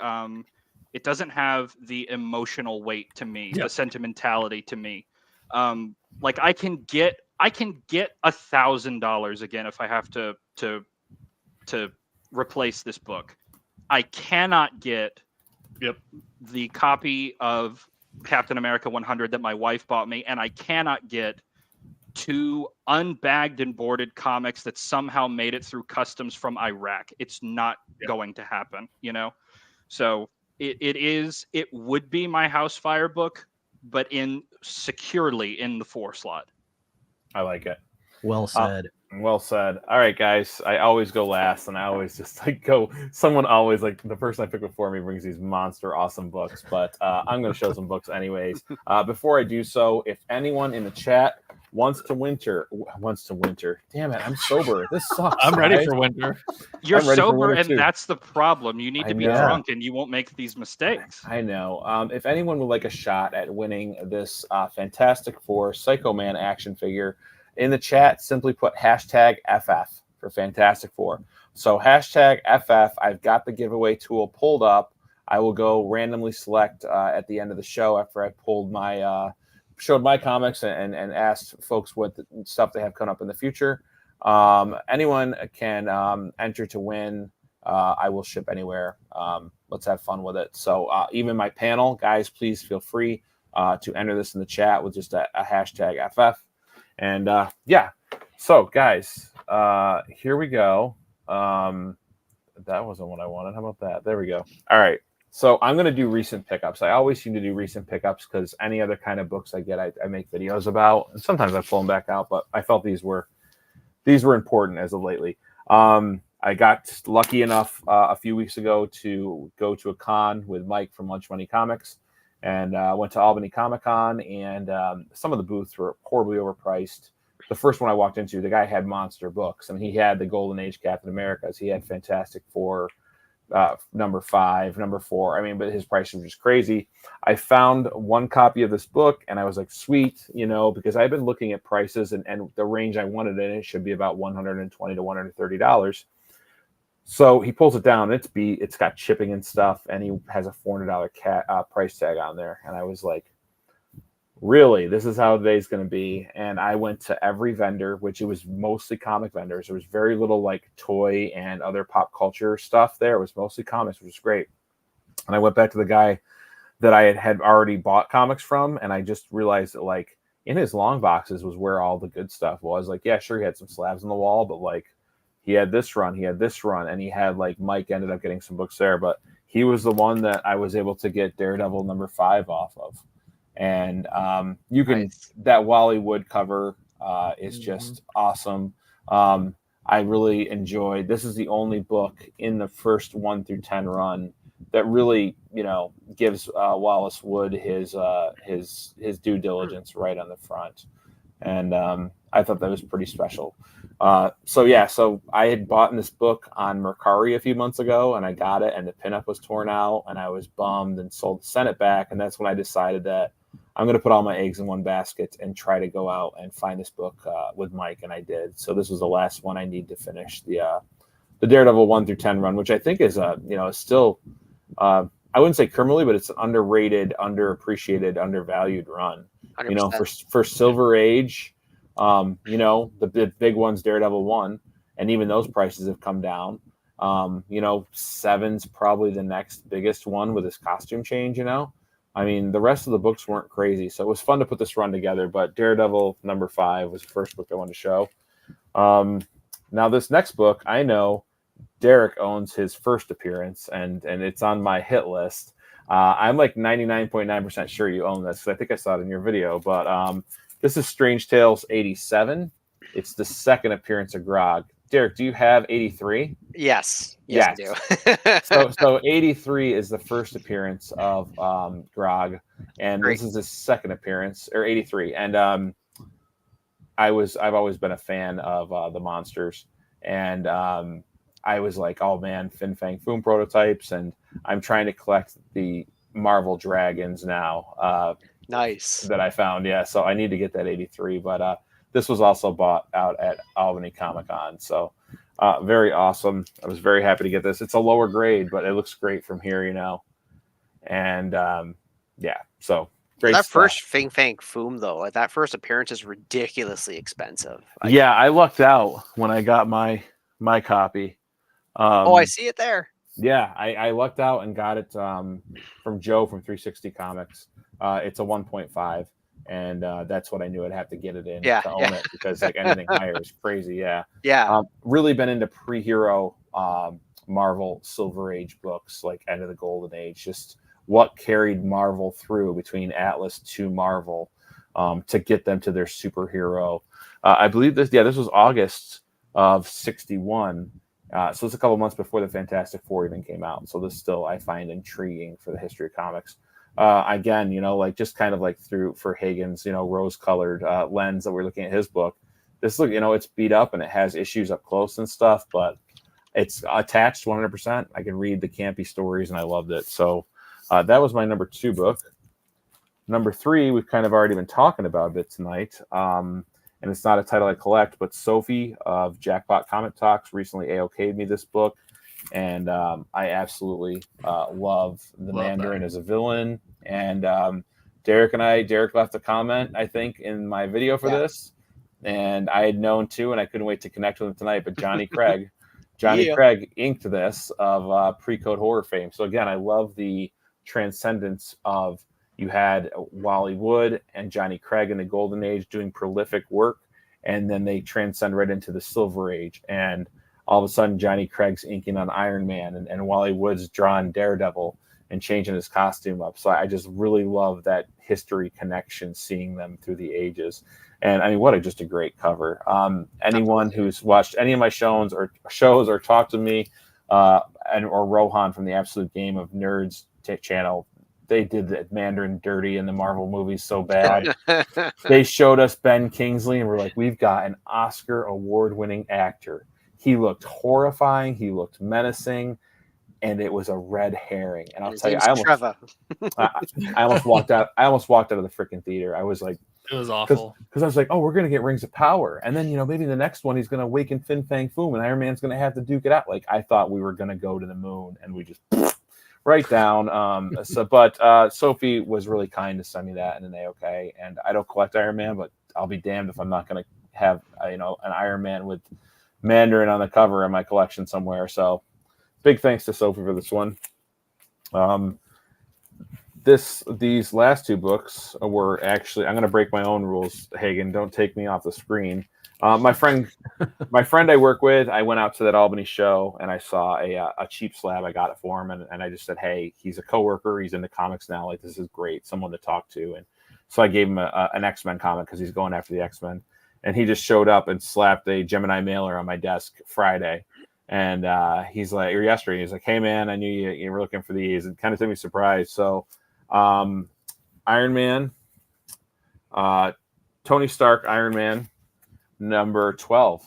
emotional weight to me, the sentimentality to me. Like I can get $1,000 again if I have to replace this book. I cannot get the copy of Captain America 100 that my wife bought me, and I cannot get 2 unbagged and boarded comics that somehow made it through customs from Iraq. It's not going to happen, So it would be my House Fire book, but securely in the 4 slot. I like it. Well said. Well said. All right, guys. I always go last, and I always just go. Someone always the person I pick before me brings these monster awesome books, but I'm going to show some books anyways. Before I do so, if anyone in the chat wants to winter. Damn it, I'm sober. This sucks. I'm ready for winter. You're sober, and that's the problem. You need to be drunk, and you won't make these mistakes. I know. If anyone would like a shot at winning this Fantastic Four Psycho Man action figure, in the chat, simply put #FF for Fantastic Four. So #FF. I've got the giveaway tool pulled up. I will go randomly select at the end of the show after I pulled my showed my comics and asked folks what stuff they have coming up in the future. Anyone can enter to win I will ship anywhere. Let's have fun with it. So even my panel, guys, please feel free to enter this in the chat with just a hashtag FF. And yeah, so guys, here we go. That wasn't what I wanted. How about that? There we go. All right. So I'm going to do recent pickups. I always seem to do recent pickups because any other kind of books I get, I make videos about. And sometimes I pull them back out, but I felt these were important as of lately. I got lucky enough a few weeks ago to go to a con with Mike from MoNcomics, and went to Albany Comic Con, and some of the booths were horribly overpriced. The first one I walked into, the guy had monster books. I mean, he had the Golden Age Captain Americas. He had Fantastic Four, number 5, number 4. I mean, but his price was just crazy. I found one copy of this book, and I was like, sweet, because I've been looking at prices, and the range I wanted in it should be about $120 to $130. So he pulls it down. It's got shipping and stuff, and he has a $400 price tag on there. And I was like, really, this is how today's going to be. And I went to every vendor, which it was mostly comic vendors. There was very little like toy and other pop culture stuff there. It was mostly comics, which was great. And I went back to the guy that I had already bought comics from, and I just realized that like in his long boxes was where all the good stuff was. Like, yeah, sure, he had some slabs on the wall, but like he had this run, and he had like Mike ended up getting some books there, but he was the one that I was able to get Daredevil number 5 off of. And you can that Wally Wood cover is just awesome. I really enjoyed. This is the only book in the first 1 through 10 run that really, gives Wallace Wood his due diligence right on the front, and I thought that was pretty special. So I had bought this book on Mercari a few months ago, and I got it, and the pinup was torn out, and I was bummed and sent it back, and that's when I decided that I'm going to put all my eggs in one basket and try to go out and find this book with Mike, and I did. So this was the last one I need to finish the Daredevil 1 through 10 run, which I think is still I wouldn't say criminally, but it's an underrated, underappreciated, undervalued run. 100%. For Silver Age, the big ones, Daredevil 1, and even those prices have come down. 7's probably the next biggest one with his costume change. I mean, the rest of the books weren't crazy, so it was fun to put this run together. But Daredevil number 5 was the first book I wanted to show. Now this next book, I know Derek owns his first appearance, and it's on my hit list. I'm like 99.9% sure you own this, because I think I saw it in your video. But this is Strange Tales 87. It's the second appearance of Grog. Derek, do you have 83? Yes, I do. so 83 is the first appearance of Grog, and This is his second appearance, or 83. And I've always been a fan of the monsters, and I was like, oh man, Fin Fang Foom prototypes, and I'm trying to collect the Marvel dragons now. Nice. That I found, yeah. So I need to get that 83, but this was also bought out at Albany Comic Con, so very awesome. I was very happy to get this. It's a lower grade, but it looks great from here, And so great. That stuff. first Fin Fang Foom, though, like that first appearance is ridiculously expensive. I lucked out when I got my copy. I see it there. Yeah, I lucked out and got it from Joe from 360 Comics. It's a 1.5. And that's what I knew I'd have to get it in to own it, because like anything higher is crazy. Yeah. Really been into pre-hero Marvel Silver Age books, like End of the Golden Age, just what carried Marvel through between Atlas to Marvel to get them to their superhero. I believe this was August of 61. So it's a couple months before the Fantastic Four even came out. So this still I find intriguing for the history of comics. Again, like just kind of like for Hagen's, rose-colored lens that we're looking at his book. This look, it's beat up and it has issues up close and stuff, but it's attached 100%. I can read the campy stories, and I loved it. So that was my number 2 book. Number 3, we've kind of already been talking about a bit tonight, and it's not a title I collect, but Sophie of Jackpot Comic Talks recently AOK'd me this book. And I absolutely love the Mandarin as a villain. And Derek left a comment, I think, in my video for this. And I had known too, and I couldn't wait to connect with him tonight. But Johnny Craig Johnny Yeah. Craig inked this of pre-code horror fame. So again, I love the transcendence of you had Wally Wood and Johnny Craig in the golden age doing prolific work, and then they transcend right into the silver age. And all of a sudden, Johnny Craig's inking on Iron Man, and Wally Wood's drawing Daredevil and changing his costume up. So I just really love that history connection, seeing them through the ages. And I mean, just a great cover. Anyone who's watched any of my shows or talked to me, or Rohan from the Absolute Game of Nerds channel, they did the Mandarin dirty in the Marvel movies so bad. They showed us Ben Kingsley and we're like, we've got an Oscar award-winning actor. He looked horrifying. He looked menacing. And it was a red herring. And I'll tell you, I almost walked out. I almost walked out of the freaking theater. I was like, it was awful. Because I was like, oh, we're gonna get Rings of Power, and then maybe the next one he's gonna awaken Fin Fang Foom, and Iron Man's gonna have to duke it out. Like I thought we were gonna go to the moon, and we just right down. But Sophie was really kind to send me that and an A-OK. And I don't collect Iron Man, but I'll be damned if I'm not gonna have an Iron Man with Mandarin on the cover in my collection somewhere. So big thanks to Sophie for this one. These last two books were actually, I'm going to break my own rules, Hagen. Don't take me off the screen. My friend I work with, I went out to that Albany show and I saw a cheap slab. I got it for him, and I just said, hey, he's a coworker. He's into comics now. Like, this is great. Someone to talk to. And so I gave him an X-Men comic because he's going after the X-Men. And he just showed up and slapped a Gemini mailer on my desk Friday. And he's like, or yesterday, he's like, hey, man, I knew you were looking for these. It kind of took me surprise. So Iron Man, Tony Stark, Iron Man, number 12.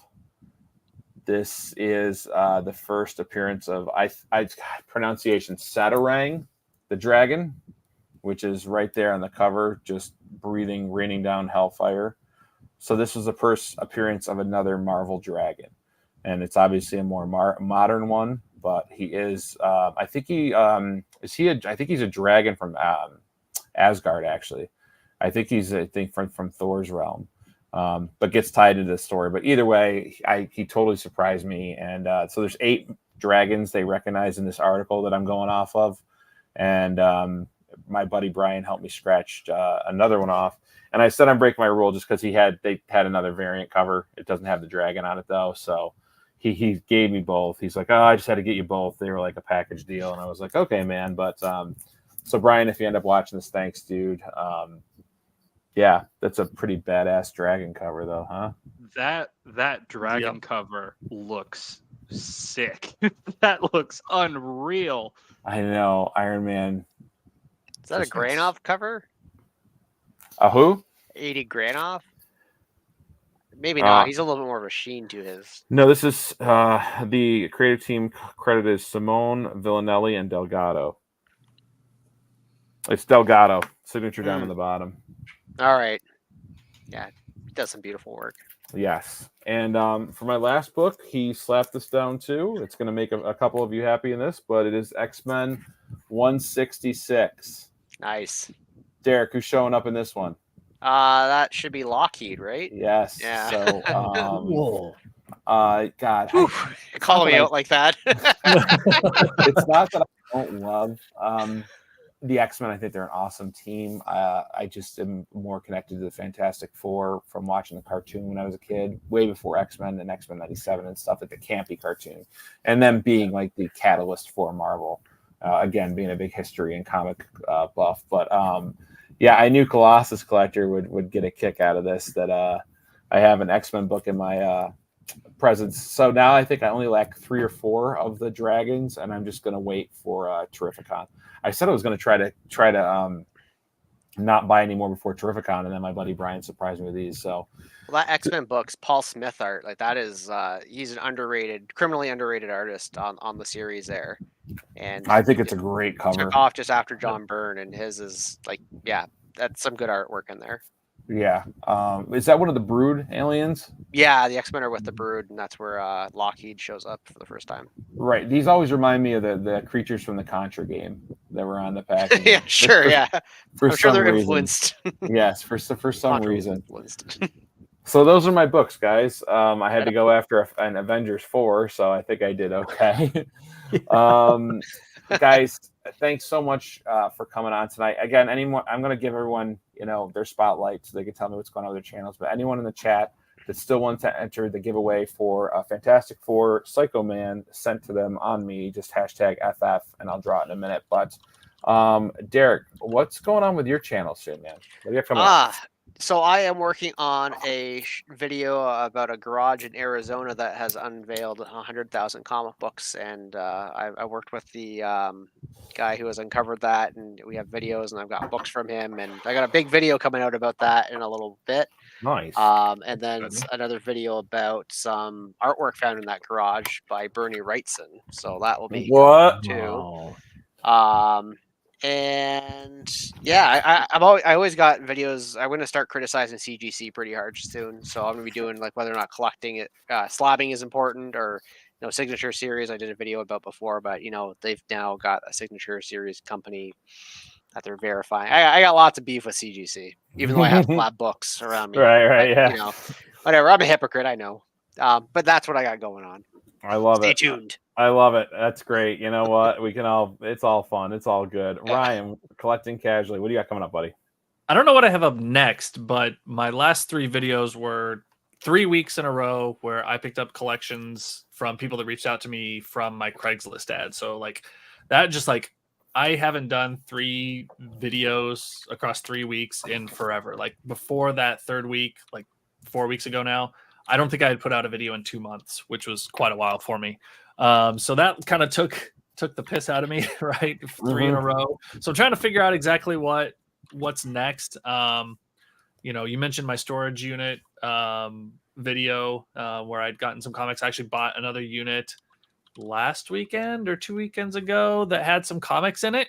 This is the first appearance of pronunciation Saturang, the dragon, which is right there on the cover, just raining down hellfire. So this was the first appearance of another Marvel dragon, and it's obviously a more modern one. But he is, I think he's a dragon from Asgard, actually. I think he's from Thor's realm, but gets tied into the story. But either way, he totally surprised me. And so there's 8 dragons they recognize in this article that I'm going off of. And my buddy Brian helped me scratch another one off. And I said I'm breaking my rule just because they had another variant cover. It doesn't have the dragon on it, though. So he gave me both. He's like, oh, I just had to get you both. They were like a package deal. And I was like, okay, man. But so Brian, if you end up watching this, thanks, dude. Yeah, that's a pretty badass dragon cover, though, huh? That dragon cover looks sick. That looks unreal. I know, Iron Man. Is that a Granoff cover? A who? 80 Granoff? Maybe not. He's a little bit more of a sheen to his. No, this is the creative team credited Simone, Villanelli, and Delgado. It's Delgado. Signature down on the bottom. All right. Yeah, he does some beautiful work. Yes. And for my last book, he slapped this down too. It's going to make a couple of you happy in this, but it is X-Men 166. Nice. Derek, who's showing up in this one? That should be Lockheed, right? Yes. Yeah. So, God. Call me out like that. It's not that I don't love the X-Men. I think they're an awesome team. I just am more connected to the Fantastic Four from watching the cartoon when I was a kid, way before X-Men and X-Men 97 and stuff, like the campy cartoon. And them being like the catalyst for Marvel. Again, being a big history and comic buff. But yeah, I knew Colossus Collector would get a kick out of this, that I have an X-Men book in my presence. So now I think I only lack 3 or 4 of the dragons, and I'm just going to wait for Terrificon. I said I was going to try to not buy any more before Terrificon, and then my buddy Brian surprised me with these. So that X-Men books, Paul Smith art, like that is he's an criminally underrated artist on the series there. And I think it's a great cover. Took off just after John Byrne, and his is like, yeah, that's some good artwork in there. Yeah. Is that one of the Brood aliens? Yeah, the X-Men are with the Brood, and that's where Lockheed shows up for the first time. Right. These always remind me of the creatures from the Contra game that were on the packaging. Yeah, sure. Yeah. I'm sure they're influenced. Yes, for some reason. So those are my books, guys. I had to go after an Avengers 4, so I think I did okay. Guys, thanks so much for coming on tonight. Again, anyone, I'm going to give everyone, their spotlight so they can tell me what's going on with their channels. But anyone in the chat that still wants to enter the giveaway for Fantastic Four Psycho Man sent to them on me, just hashtag FF, and I'll draw it in a minute. But Derek, what's going on with your channel soon, man? What do you have coming up? So I am working on a video about a garage in Arizona that has unveiled 100,000 comic books, and I worked with the guy who has uncovered that, and we have videos, and I've got books from him, and I got a big video coming out about that in a little bit. Nice. And then another video about some artwork found in that garage by Bernie Wrightson. So that will be what too. And yeah, I always got videos. I'm gonna start criticizing CGC pretty hard soon. So I'm gonna be doing like whether or not collecting it, slabbing is important, or signature series. I did a video about before, but they've now got a signature series company that they're verifying. I got lots of beef with CGC, even though I have slab books around me. Right, yeah. Whatever. I'm a hypocrite, I know. But that's what I got going on. I love it. Stay tuned. I love it. That's great. You know what? It's all fun. It's all good. Ryan, collecting casually. What do you got coming up, buddy? I don't know what I have up next, but my last 3 videos were 3 weeks in a row where I picked up collections from people that reached out to me from my Craigslist ad. So like that, just like I haven't done 3 videos across 3 weeks in forever. Like before that 3rd week, like 4 weeks ago now, I don't think I had put out a video in 2 months, which was quite a while for me. So that kind of took the piss out of me, right? 3 in a row. So I'm trying to figure out exactly what's next. You mentioned my storage unit video where I'd gotten some comics. I actually bought another unit last weekend or 2 weekends ago that had some comics in it.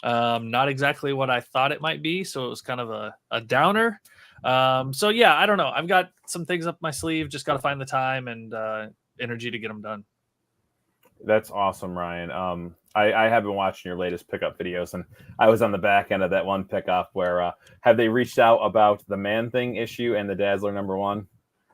Not exactly what I thought it might be, so it was kind of a downer. So yeah, I don't know. I've got some things up my sleeve. Just got to find the time and energy to get them done. That's awesome, Ryan. I have been watching your latest pickup videos, and I was on the back end of that one pickup where have they reached out about the Man-Thing issue and the Dazzler #1?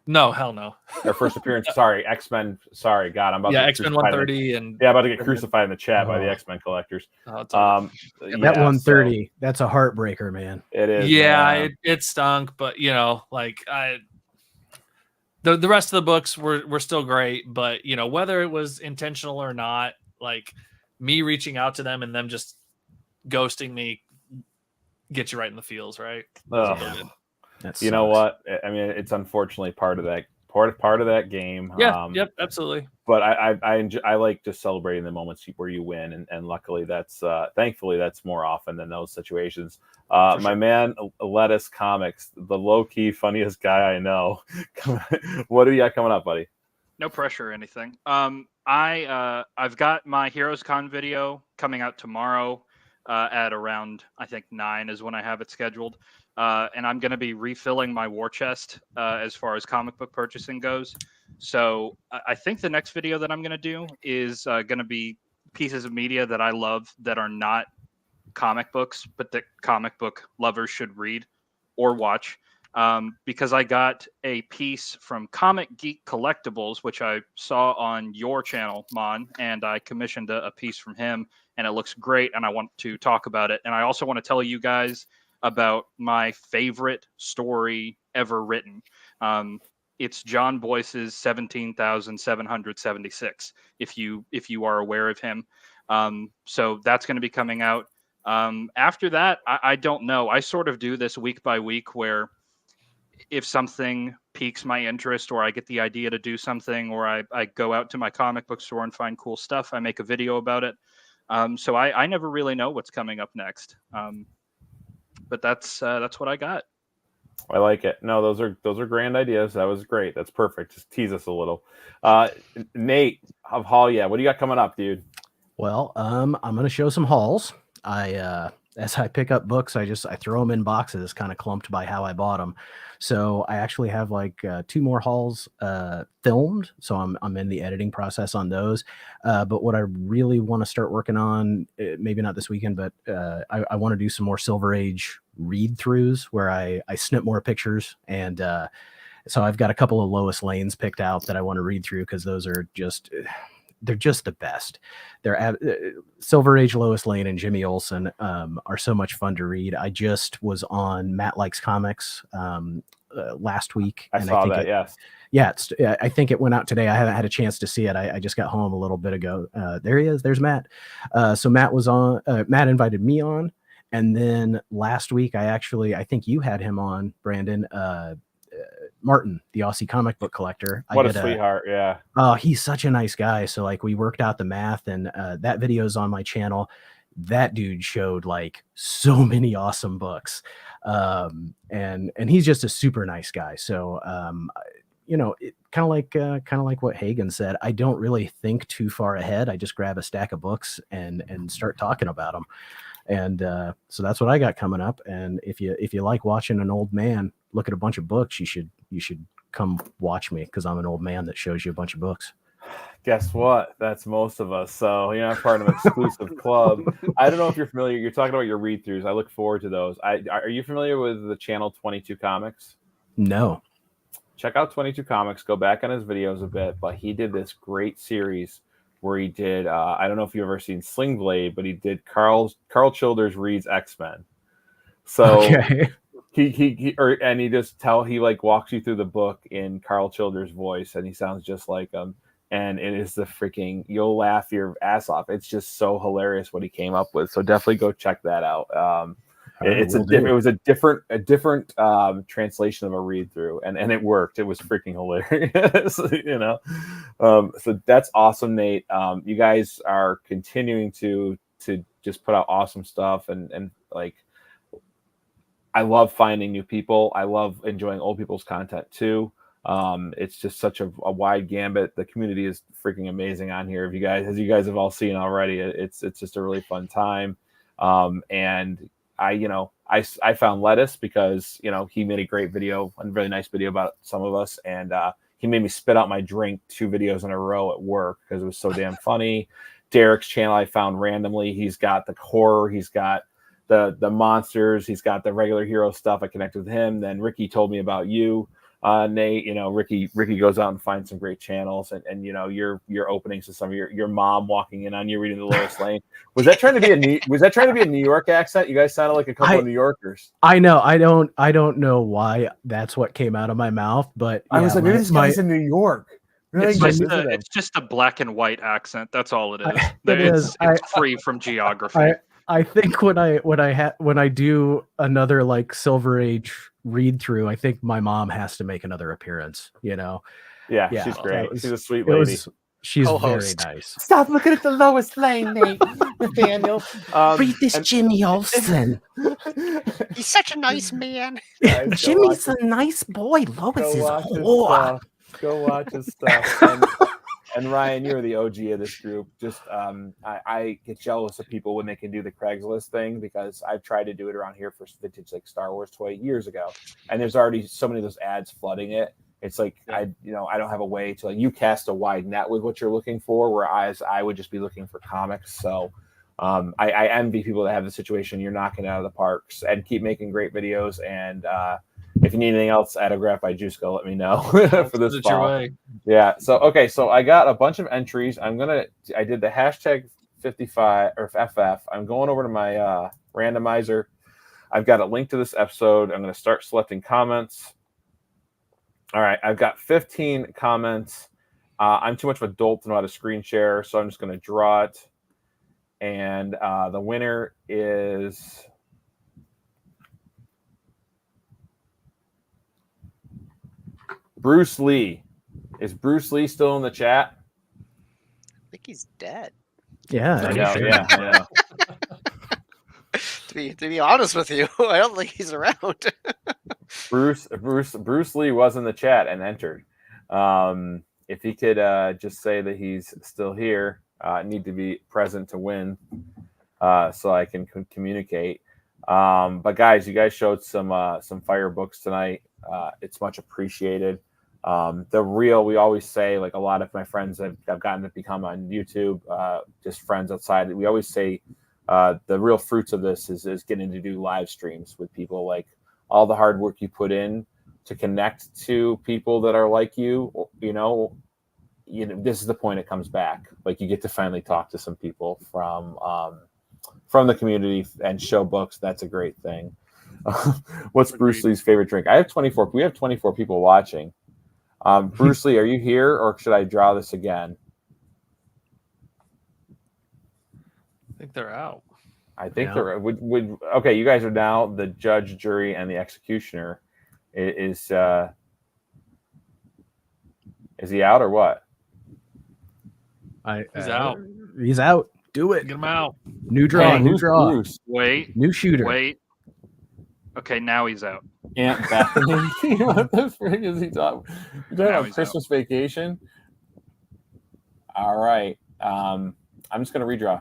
No, hell no. Their first appearance. Sorry, X-Men. Sorry, God, I'm about to X-Men 130 and about to get crucified in the chat by the X-Men collectors. That 130, that's a heartbreaker, man. It is. Yeah, it stunk, but the rest of the books were still great, but whether it was intentional or not, like me reaching out to them and them just ghosting me gets you right in the feels, right? You know what? I mean, it's unfortunately part of that game. Yeah, yep, absolutely. But I like just celebrating the moments where you win, and luckily that's thankfully that's more often than those situations. My man, Lettuce Comics, the low key funniest guy I know. What do you got coming up, buddy? No pressure or anything. I've got my Heroes Con video coming out tomorrow at around, I think 9 is when I have it scheduled. And I'm going to be refilling my war chest as far as comic book purchasing goes. So I think the next video that I'm going to do is going to be pieces of media that I love that are not comic books, but that comic book lovers should read or watch. Because I got a piece from Comic Geek Collectibles, which I saw on your channel, Mon, and I commissioned a piece from him, and it looks great, and I want to talk about it. And I also want to tell you guys about my favorite story ever written. It's John Boyce's 17,776, if you are aware of him. So that's going to be coming out. After that, I don't know. I sort of do this week by week where if something piques my interest or I get the idea to do something, or I go out to my comic book store and find cool stuff, I make a video about it. So I never really know what's coming up next. But that's what I got. I like it. No, those are grand ideas. That was great. That's perfect. Just tease us a little. Nate of HaulYeah, what do you got coming up, dude? Well, I'm going to show some hauls. As I pick up books, I throw them in boxes, kind of clumped by how I bought them. So I actually have like 2 more hauls filmed. So I'm in the editing process on those. But what I really want to start working on, maybe not this weekend, but I want to do some more Silver Age read throughs where I snip more pictures and So I've got a couple of Lois Lanes picked out that I want to read through because those are just they're just the best. Silver Age Lois Lane and Jimmy Olsen are so much fun to read. I just was on Matt Likes Comics last week. I saw that. Yes. Yeah, I think it went out today. I haven't had a chance to see it. I just got home a little bit ago. There he is. There's Matt. So Matt was on. Matt invited me on, and then last week I think you had him on, Brandon. Martin, the Aussie comic book collector. What a sweetheart. Yeah. Oh, he's such a nice guy. So like we worked out the math, and that video's on my channel. That dude showed like so many awesome books, and he's just a super nice guy. So kind of like what Hagen said. I don't really think too far ahead. I just grab a stack of books and start talking about them. And so that's what I got coming up. And if you like watching an old man look at a bunch of books, you should come watch me, because I'm an old man that shows you a bunch of books. Guess what? That's most of us. So you're not part of an exclusive club. I don't know if you're familiar. You're talking about your read-throughs. I look forward to those. Are you familiar with the channel 22 Comics? No. Check out 22 Comics. Go back on his videos a bit. But he did this great series where he did, I don't know if you've ever seen Sling Blade, but he did Carl Childers Reads X-Men. So okay. he like walks you through the book in Carl Childers' voice, and he sounds just like him. And it is you'll laugh your ass off. It's just so hilarious what he came up with. So definitely go check that out. It was a different translation of a read through, and it worked. It was freaking hilarious, So that's awesome, Nate. You guys are continuing to just put out awesome stuff, and like, I love finding new people. I love enjoying old people's content too. It's just such a wide gambit. The community is freaking amazing on here. As you guys have all seen already, it's just a really fun time. And I found Lettuce because, he made a great video, a really nice video about some of us. And he made me spit out my drink 2 videos in a row at work because it was so damn funny. Derek's channel I found randomly. He's got the horror. He's got the monsters. He's got the regular hero stuff. I connected with him. Then Ricky told me about you, Nate. Ricky goes out and finds some great channels, and your openings to some of your mom walking in on you reading the Lois Lane. Was that trying to be a New York accent? You guys sounded like a couple of New Yorkers. I know. I don't know why that's what came out of my mouth, but I was like, maybe this guy's in New York. It's just a black and white accent. That's all it is. It's free from geography. I think when I do another like Silver Age read through, I think my mom has to make another appearance. Yeah, she's great. She's a sweet lady. She's very nice. Stop looking at the Lois Lane, Nate. Nathaniel. Read this, Jimmy Olsen. He's such a nice man. Jimmy's a nice boy. Lois is a whore. Go watch his stuff. And Ryan, you're the OG of this group. Just I get jealous of people when they can do the Craigslist thing, because I've tried to do it around here for vintage like Star Wars toy years ago, and there's already so many of those ads flooding it. It's like I don't have a way to, like, you cast a wide net with what you're looking for, whereas I would just be looking for comics. So I envy people that have the situation. You're knocking it out of the parks, and keep making great videos. And if you need anything else autographed by Jusko, let me know for this fall. Yeah. So, okay. So I got a bunch of entries. I did the hashtag 55 or FF. I'm going over to my randomizer. I've got a link to this episode. I'm going to start selecting comments. All right. I've got 15 comments. I'm too much of a dolt to know how to screen share, so I'm just going to draw it. And the winner is Bruce Lee. Is Bruce Lee still in the chat? I think he's dead. Yeah, I know. Yeah. To be honest with you, I don't think he's around. Bruce Lee was in the chat and entered. If he could just say that he's still here, need to be present to win, so I can communicate. But guys, you guys showed some fire books tonight. It's much appreciated. We always say, like, a lot of my friends I've gotten to become on YouTube, just friends outside, we always say the real fruits of this is getting to do live streams with people. Like, all the hard work you put in to connect to people that are like you, this is the point it comes back. Like, you get to finally talk to some people from the community and show books. That's a great thing. What's Bruce Lee's favorite drink? We have 24 people watching. Bruce Lee, are you here, or should I draw this again? I think they're out. I think they're okay. You guys are now the judge, jury, and the executioner. Is he out or what? He's out. He's out. Do it. Get him out. New draw. Hey, new draw. Bruce? Wait. New shooter. Wait. Okay, now he's out. Aunt Bethany. What the frick is he talking? You talking Now about he's Christmas vacation? All right. I'm just gonna redraw.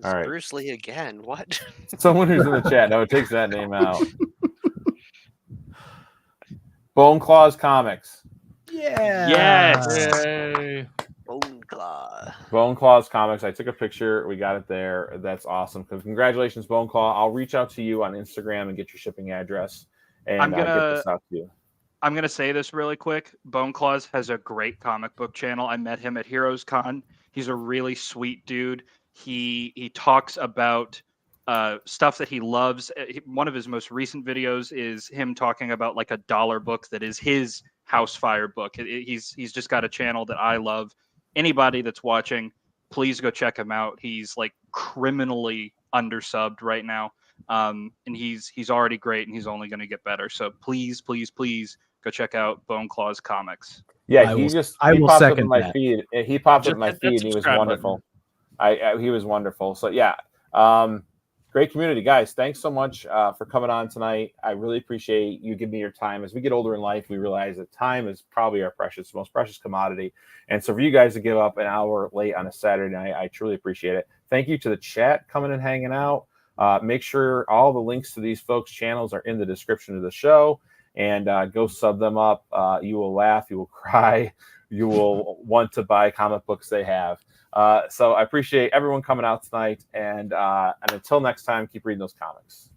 All right. Bruce Lee again. What? Someone who's in the chat. No, it takes that name out. Bone Claws Comics. Yeah. Yes. Yay. Bone Claw. Bone Claws Comics. I took a picture. We got it there. That's awesome. Congratulations, Bone Claw. I'll reach out to you on Instagram and get your shipping address, and get this out to you. I'm gonna say this really quick. Bone Claws has a great comic book channel. I met him at Heroes Con. He's a really sweet dude. He talks about stuff that he loves. One of his most recent videos is him talking about like a dollar book that is his Housefire book. He's just got a channel that I love. Anybody that's watching, please go check him out. He's like criminally undersubbed right now, and he's already great, and he's only going to get better. So please go check out Bone Claws Comics. Yeah, I he will popped up second in my that. feed. He popped up in my Just hit that feed, and he was subscribe wonderful. He was wonderful. So yeah, great community, guys. Thanks so much for coming on tonight. I really appreciate you giving me your time. As we get older in life, we realize that time is probably our most precious commodity. And so for you guys to give up an hour late on a Saturday night, I truly appreciate it. Thank you to the chat coming and hanging out. Make sure all the links to these folks' channels are in the description of the show, and go sub them up. You will laugh, you will cry, you will want to buy comic books they have. So I appreciate everyone coming out tonight, and until next time, keep reading those comics.